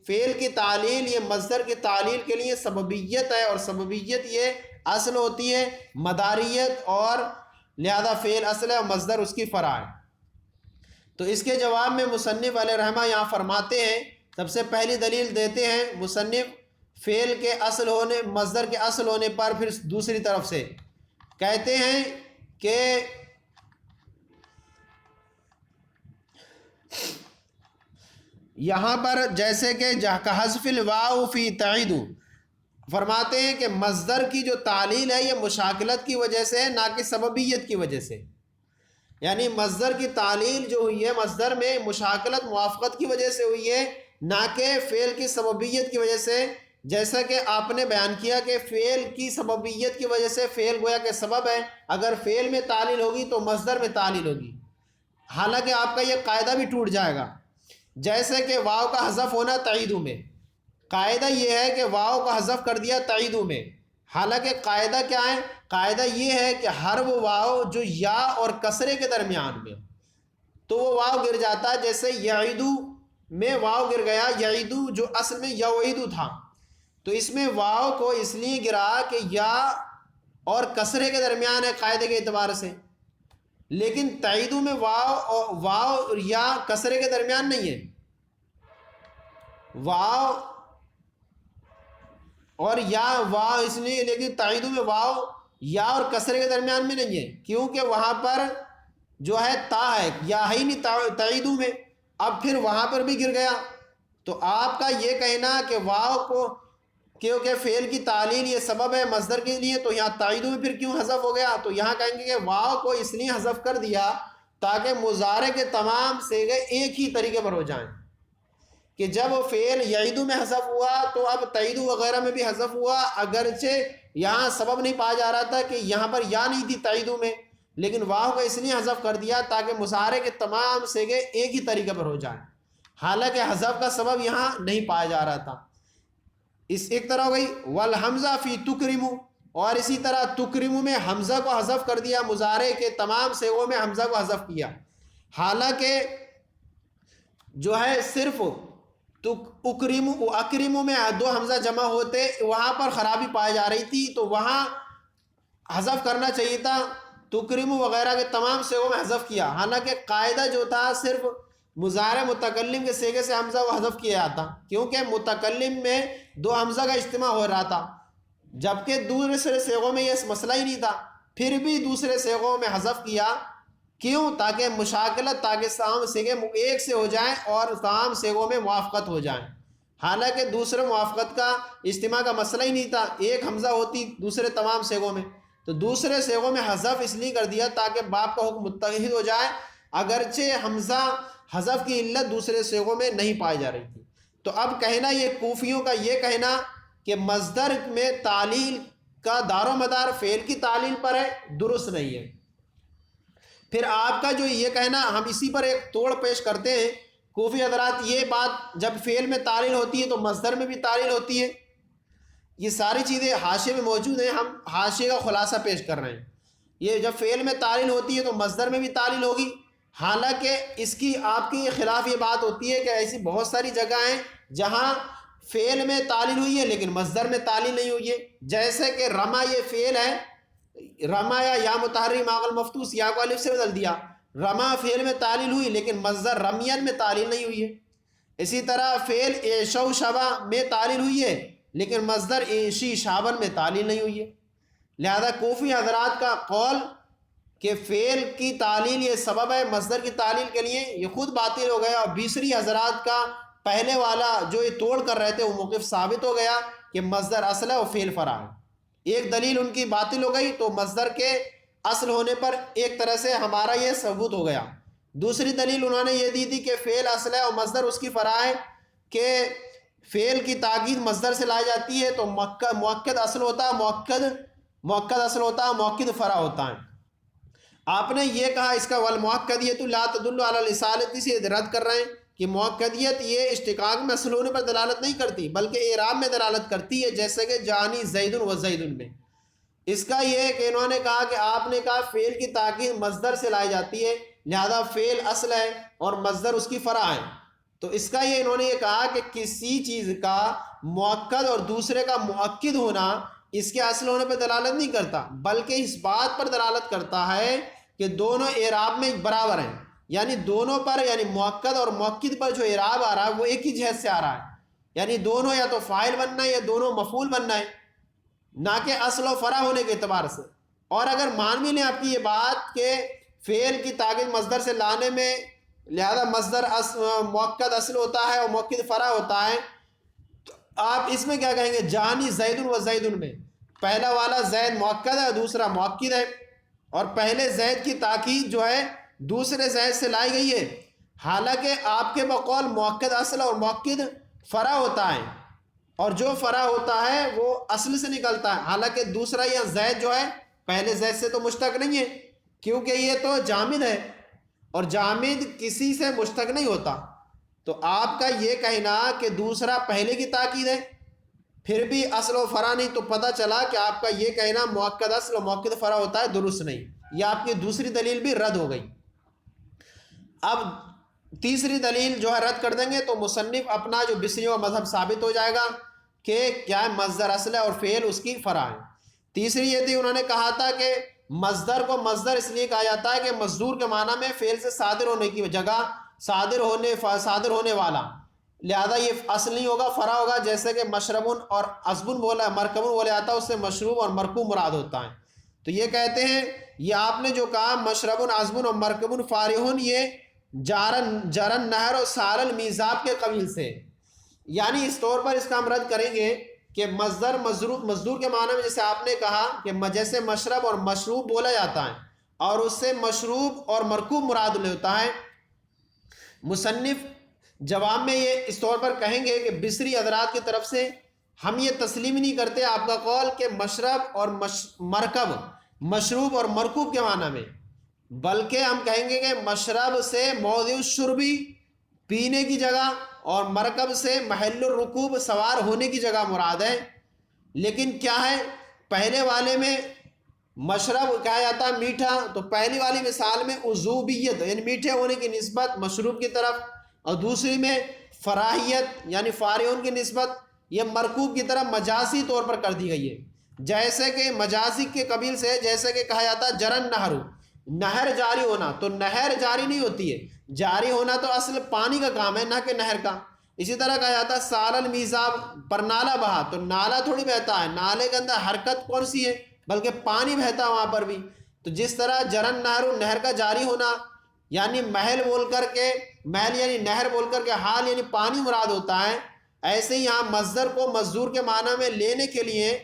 فعل کی تعلیل یہ مصدر کی تعلیل کے لیے سببیت ہے، اور سببیت یہ اصل ہوتی ہے مداریت، اور لہذا فعل اصل ہے اور مصدر اس کی فرع ہے۔ تو اس کے جواب میں مصنف علیہ رحمہ یہاں فرماتے ہیں، سب سے پہلی دلیل دیتے ہیں مصنف فعل کے اصل ہونے، مصدر کے اصل ہونے پر، پھر دوسری طرف سے کہتے ہیں کہ یہاں پر جیسے کہ کحذف الواو فی تعید، فرماتے ہیں کہ مصدر کی جو تعلیل ہے یہ مشاکلت کی وجہ سے ہے، نہ کہ سببیت کی وجہ سے۔ یعنی مصدر کی تعلیل جو ہوئی ہے مصدر میں مشاکلت موافقت کی وجہ سے ہوئی ہے، نہ کہ فعل کی سببیت کی وجہ سے۔ جیسا کہ آپ نے بیان کیا کہ فعل کی سببیت کی وجہ سے فعل گویا کہ سبب ہے، اگر فعل میں تعلیل ہوگی تو مصدر میں تعلیل ہوگی، حالانکہ آپ کا یہ قاعدہ بھی ٹوٹ جائے گا۔ جیسے کہ واو کا حذف ہونا تعیدو میں، قاعدہ یہ ہے کہ واو کا حذف کر دیا تعیدو میں، حالانکہ قاعدہ کیا ہے؟ قاعدہ یہ ہے کہ ہر وہ واو جو یا اور کسرے کے درمیان میں تو وہ واو گر جاتا ہے۔ جیسے یعیدو میں واو گر گیا، یعیدو جو اصل میں یعیدو تھا، تو اس میں واو کو اس لیے گرا کہ یا اور کسرے کے درمیان ہے قاعدے کے اعتبار سے، لیکن تعیدو میں واو اور یا کسرے کے درمیان نہیں ہے، واو اور یا واو اس لیے، لیکن تعیدو میں واو یا اور کسرے کے درمیان میں نہیں ہے، کیونکہ وہاں پر جو ہے تا ہے، یا ہی نہیں تعیدو میں، اب پھر وہاں پر بھی گر گیا۔ تو آپ کا یہ کہنا کہ واو کو کیونکہ فعل کی تعلیل یہ سبب ہے مصدر کے لیے، تو یہاں تعیدو میں پھر کیوں حذف ہو گیا؟ تو یہاں کہیں گے کہ واو کو اس لیے حذف کر دیا تاکہ مضارع کے تمام صیغے ایک ہی طریقے پر ہو جائیں، کہ جب وہ فعل یعیدو میں حذف ہوا تو اب تعیدو وغیرہ میں بھی حذف ہوا، اگرچہ یہاں سبب نہیں پایا جا رہا تھا کہ یہاں پر یا نہیں تھی تعیدو میں، لیکن واو کو اس لیے حذف کر دیا تاکہ مضارع کے تمام صیغے ایک ہی طریقے پر ہو جائیں، حالانکہ حذف کا سبب یہاں نہیں پایا جا رہا تھا۔ اس ایک طرح ہو گئی والحمزہ فی تکرم، اور اسی طرح تکرم میں حمزہ کو حذف کر دیا، مضارع کے تمام صیغوں میں حمزہ کو حذف کیا، حالانکہ جو ہے صرف اکرم و اکرم میں 2 حمزہ جمع ہوتے، وہاں پر خرابی پائی جا رہی تھی، تو وہاں حذف کرنا چاہیے تھا تکرم وغیرہ کے تمام صیغوں میں حذف کیا، حالانکہ قاعدہ جو تھا صرف مضارع متکلم کے صیغے سے حمزہ وہ حذف کیا جاتا، کیونکہ متکلم میں دو حمزہ کا اجتماع ہو رہا تھا، جبکہ دوسرے صیغوں میں یہ مسئلہ ہی نہیں تھا، پھر بھی دوسرے صیغوں میں حذف کیا، کیوں؟ تاکہ مشاکلت، تاکہ تمام صیغے ایک سے ہو جائیں اور تمام صیغوں میں موافقت ہو جائیں، حالانکہ دوسرے موافقت کا اجتماع کا مسئلہ ہی نہیں تھا، ایک حمزہ ہوتی دوسرے تمام صیغوں میں، تو دوسرے صیغوں میں حذف اس لیے کر دیا تاکہ باب کا حکم متحد ہو جائے، اگرچہ حمزہ حذف کی علت دوسرے صیغوں میں نہیں پائی جا رہی تھی۔ تو اب کہنا یہ کوفیوں کا یہ کہنا کہ مصدر میں تعلیل کا دار و مدار فعل کی تعلیل پر ہے، درست نہیں ہے۔ پھر آپ کا جو یہ کہنا، ہم اسی پر ایک توڑ پیش کرتے ہیں، کوفی حضرات یہ بات جب فعل میں تعلیل ہوتی ہے تو مصدر میں بھی تعلیل ہوتی ہے، یہ ساری چیزیں حاشیے میں موجود ہیں، ہم حاشیے کا خلاصہ پیش کر رہے ہیں۔ یہ جب فعل میں تعلیل ہوتی ہے تو مصدر میں بھی تعلیل ہوگی، حالانکہ اس کی آپ کے خلاف یہ بات ہوتی ہے کہ ایسی بہت ساری جگہ ہیں جہاں فعل میں تعلیل ہوئی ہے لیکن مصدر میں تعلیل نہیں ہوئی ہے، جیسے کہ رما یہ فعل ہے، رما یا متحرک ماغل مفتوح یا کو الف سے بدل دیا، رما فعل میں تعلیل ہوئی لیکن مصدر رمیان میں تعلیل نہیں ہوئی ہے۔ اسی طرح فعل ایشو شبا میں تعلیل ہوئی ہے لیکن مصدر ایشی شابن میں تعلیل نہیں ہوئی ہے۔ لہذا کوفی حضرات کا قول کہ فعل کی تعلیل یہ سبب ہے مصدر کی تعلیل کے لیے، یہ خود باطل ہو گیا، اور بیسری حضرات کا پہلے والا جو یہ توڑ کر رہے تھے وہ موقف ثابت ہو گیا کہ مصدر اصل ہے اور فعل فرع ہے۔ ایک دلیل ان کی باطل ہو گئی تو مصدر کے اصل ہونے پر ایک طرح سے ہمارا یہ ثبوت ہو گیا۔ دوسری دلیل انہوں نے یہ دی تھی کہ فعل اصل ہے اور مصدر اس کی فرع ہے، کہ فعل کی تاکید مصدر سے لائی جاتی ہے تو مؤکد اصل ہوتا ہے، مؤکد اصل ہوتا ہے، مؤکد فرع ہوتا ہے۔ آپ نے یہ کہا اس کا والمؤکدیۃ لا تدل علی الاصالۃ سے رد کر رہے ہیں کہ مؤکدیت یہ اشتقاق میں اصل ہونے پر دلالت نہیں کرتی بلکہ اعراب میں دلالت کرتی ہے، جیسے کہ جانی زید و زید میں۔ اس کا یہ ہے کہ انہوں نے کہا کہ آپ نے کہا فعل کی تاکید مصدر سے لائی جاتی ہے، لہذا فعل اصل ہے اور مصدر اس کی فرع ہے، تو اس کا یہ انہوں نے یہ کہا کہ کسی چیز کا مؤکد اور دوسرے کا مؤکد ہونا اس کے اصل ہونے پر دلالت نہیں کرتا بلکہ اس بات پر دلالت کرتا ہے کہ دونوں اعراب میں برابر ہیں، یعنی دونوں پر، یعنی مؤکد اور مؤکد پر جو اعراب آ رہا ہے وہ ایک ہی جہت سے آ رہا ہے، یعنی دونوں یا تو فاعل بننا ہے یا دونوں مفعول بننا ہے، نہ کہ اصل و فرع ہونے کے اعتبار سے۔ اور اگر مان بھی لیں آپ کی یہ بات کہ فعل کی تاکید مصدر سے لانے میں، لہذا مصدر مؤکد اصل ہوتا ہے اور مؤکد فرع ہوتا ہے، تو آپ اس میں کیا کہیں گے؟ جانی زید و زید میں پہلا والا زید مؤکد ہے اور دوسرا مؤکد ہے، اور پہلے زید کی تاکید جو ہے دوسرے زید سے لائی گئی ہے، حالانکہ آپ کے بقول مؤکد اصل اور مؤکد فرع ہوتا ہے، اور جو فرع ہوتا ہے وہ اصل سے نکلتا ہے، حالانکہ دوسرا یہ زید جو ہے پہلے زید سے تو مشتق نہیں ہے کیونکہ یہ تو جامد ہے اور جامد کسی سے مشتق نہیں ہوتا۔ تو آپ کا یہ کہنا کہ دوسرا پہلے کی تاکید ہے پھر بھی اصل و فرع نہیں، تو پتہ چلا کہ آپ کا یہ کہنا مؤکد اصل و مؤکد فرع ہوتا ہے، درست نہیں، یہ آپ کی دوسری دلیل بھی رد ہو گئی۔ اب تیسری دلیل جو ہے رد کر دیں گے تو مصنف اپنا جو بصریوں کا مذہب ثابت ہو جائے گا کہ کیا ہے، مصدر اصل ہے اور فعل اس کی فرع ہے۔ تیسری یہ تھی، انہوں نے کہا تھا کہ مصدر کو مصدر اس لیے کہا جاتا ہے کہ مصدور کے معنی میں فعل سے صادر ہونے کی جگہ صادر ہونے والا، لہذا یہ اصل نہیں ہوگا، فرع ہوگا، جیسے کہ مشربن اور عذبن بولا مرکبن بولا جاتا ہے، اس سے مشروب اور مرکوب مراد ہوتا ہے۔ تو یہ کہتے ہیں، یہ آپ نے جو کہا مشربن عذبن اور مرکبن فارحن، یہ جرن نہر اور سار المیزاب کے قبیل سے، یعنی اس طور پر اس کا ہم رد کریں گے کہ مصدر مصدور کے معنی میں جیسے آپ نے کہا کہ جیسے مشرب اور مشروب بولا جاتا ہے اور اس سے مشروب اور مرکوب مراد ہوتا ہے، مصنف جواب میں یہ اس طور پر کہیں گے کہ بصری حضرات کی طرف سے ہم یہ تسلیم نہیں کرتے آپ کا قول کہ مشرب اور مرکب مشروب اور مرکوب کے معنی میں، بلکہ ہم کہیں گے کہ مشرب سے موضع الشربی پینے کی جگہ اور مرکب سے محل الرکوب سوار ہونے کی جگہ مراد ہے۔ لیکن کیا ہے، پہلے والے میں مشرب کہا جاتا ہے میٹھا، تو پہلی والی مثال میں عذوبیت یعنی میٹھے ہونے کی نسبت مشروب کی طرف، اور دوسری میں فراحیت یعنی فارحون کی نسبت یہ مرکوب کی طرف مجازی طور پر کر دی گئی ہے۔ جیسے کہ مجازی کے قبیل سے جیسے کہ کہا جاتا ہے جرن نہر، نہر جاری ہونا، تو نہر جاری نہیں ہوتی ہے، جاری ہونا تو اصل پانی کا کام ہے نہ کہ نہر کا۔ اسی طرح کہا جاتا ہے سال المیزاب، پر نالا بہا، تو نالا تھوڑی بہتا ہے، نالے کے اندر حرکت کون سی ہے، بلکہ پانی بہتا ہے وہاں پر بھی۔ تو جس طرح جرن نہر، نہر کا جاری ہونا، یعنی محل بول کر کے، محل یعنی نہر بول کر کے حال یعنی پانی مراد ہوتا ہے، ایسے ہی یہاں مصدر کو مصدور کے معنی میں لینے کے لیے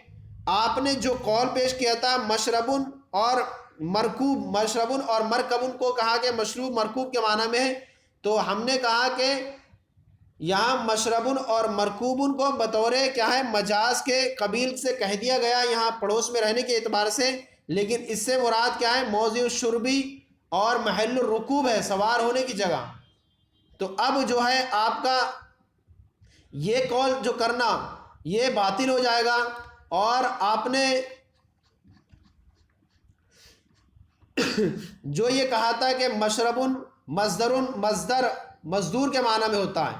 آپ نے جو قول پیش کیا تھا مشربن اور مرکوب، مشربن اور مرکبن کو کہا کہ مشروب مرکوب کے معنی میں ہے، تو ہم نے کہا کہ یہاں مشربن اور مرکوبن کو بطور کیا ہے مجاز کے قبیل سے کہہ دیا گیا یہاں پڑوس میں رہنے کے اعتبار سے، لیکن اس سے مراد کیا ہے موضع الشربی اور محل الرکوب ہے، سوار ہونے کی جگہ۔ تو اب جو ہے آپ کا یہ قول جو کرنا یہ باطل ہو جائے گا، اور آپ نے جو یہ کہا تھا کہ مشربن مصدر مزدور کے معنی میں ہوتا ہے،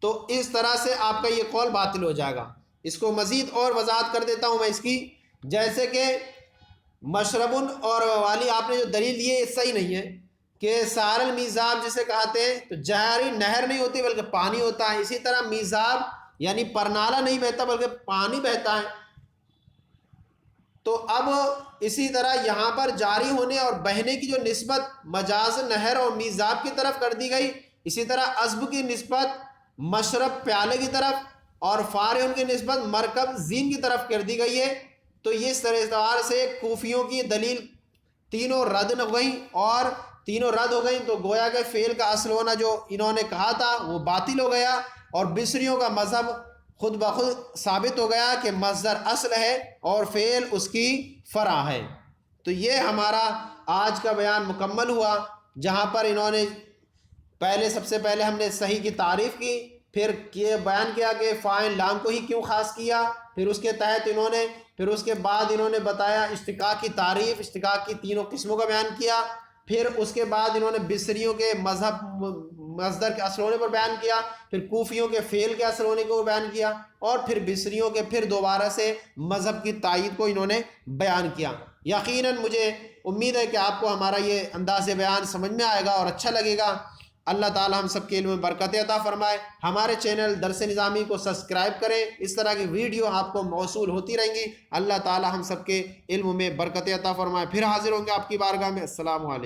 تو اس طرح سے آپ کا یہ قول باطل ہو جائے گا۔ اس کو مزید اور وضاحت کر دیتا ہوں میں اس کی، جیسے کہ مشربن اور والی آپ نے جو دلیل دی ہے یہ صحیح نہیں ہے کہ سار المیزاب جسے کہتے ہیں تو جاری نہر نہیں ہوتی بلکہ پانی ہوتا ہے، اسی طرح میزاب یعنی پرنالہ نہیں بہتا بلکہ پانی بہتا ہے۔ تو اب اسی طرح یہاں پر جاری ہونے اور بہنے کی جو نسبت مجاز نہر اور میزاب کی طرف کر دی گئی، اسی طرح عذب کی نسبت مشرب پیالے کی طرف اور فارن کی نسبت مرکب زین کی طرف کر دی گئی ہے، تو یہ اس اعتبار سے کوفیوں کی دلیل تینوں رد ہو گئیں، اور تینوں رد ہو گئیں تو گویا کہ فعل کا اصل ہونا جو انہوں نے کہا تھا وہ باطل ہو گیا، اور بصریوں کا مذہب خود بخود ثابت ہو گیا کہ مصدر اصل ہے اور فعل اس کی فرع ہے۔ تو یہ ہمارا آج کا بیان مکمل ہوا، جہاں پر انہوں نے سب سے پہلے ہم نے صحیح کی تعریف کی، پھر یہ بیان کیا کہ فاعل لام کو ہی کیوں خاص کیا، پھر اس کے تحت پھر اس کے بعد انہوں نے بتایا اشتقاق کی تعریف، اشتقاق کی تینوں قسموں کا بیان کیا، پھر اس کے بعد انہوں نے بصریوں کے مذہب مصدر کے اصل ہونے پر بیان کیا، پھر کوفیوں کے فعل کے اصل ہونے کو بیان کیا، اور پھر بصریوں کے پھر دوبارہ سے مذہب کی تائید کو انہوں نے بیان کیا۔ یقیناً مجھے امید ہے کہ آپ کو ہمارا یہ انداز بیان سمجھ میں آئے گا اور اچھا لگے گا۔ اللہ تعالی ہم سب کے علم میں برکت عطا فرمائے۔ ہمارے چینل درس نظامی کو سبسکرائب کریں، اس طرح کی ویڈیو آپ کو موصول ہوتی رہیں گی۔ اللہ تعالی ہم سب کے علم میں برکت عطا فرمائے۔ پھر حاضر ہوں گے آپ کی بارگاہ میں۔ السلام علیکم۔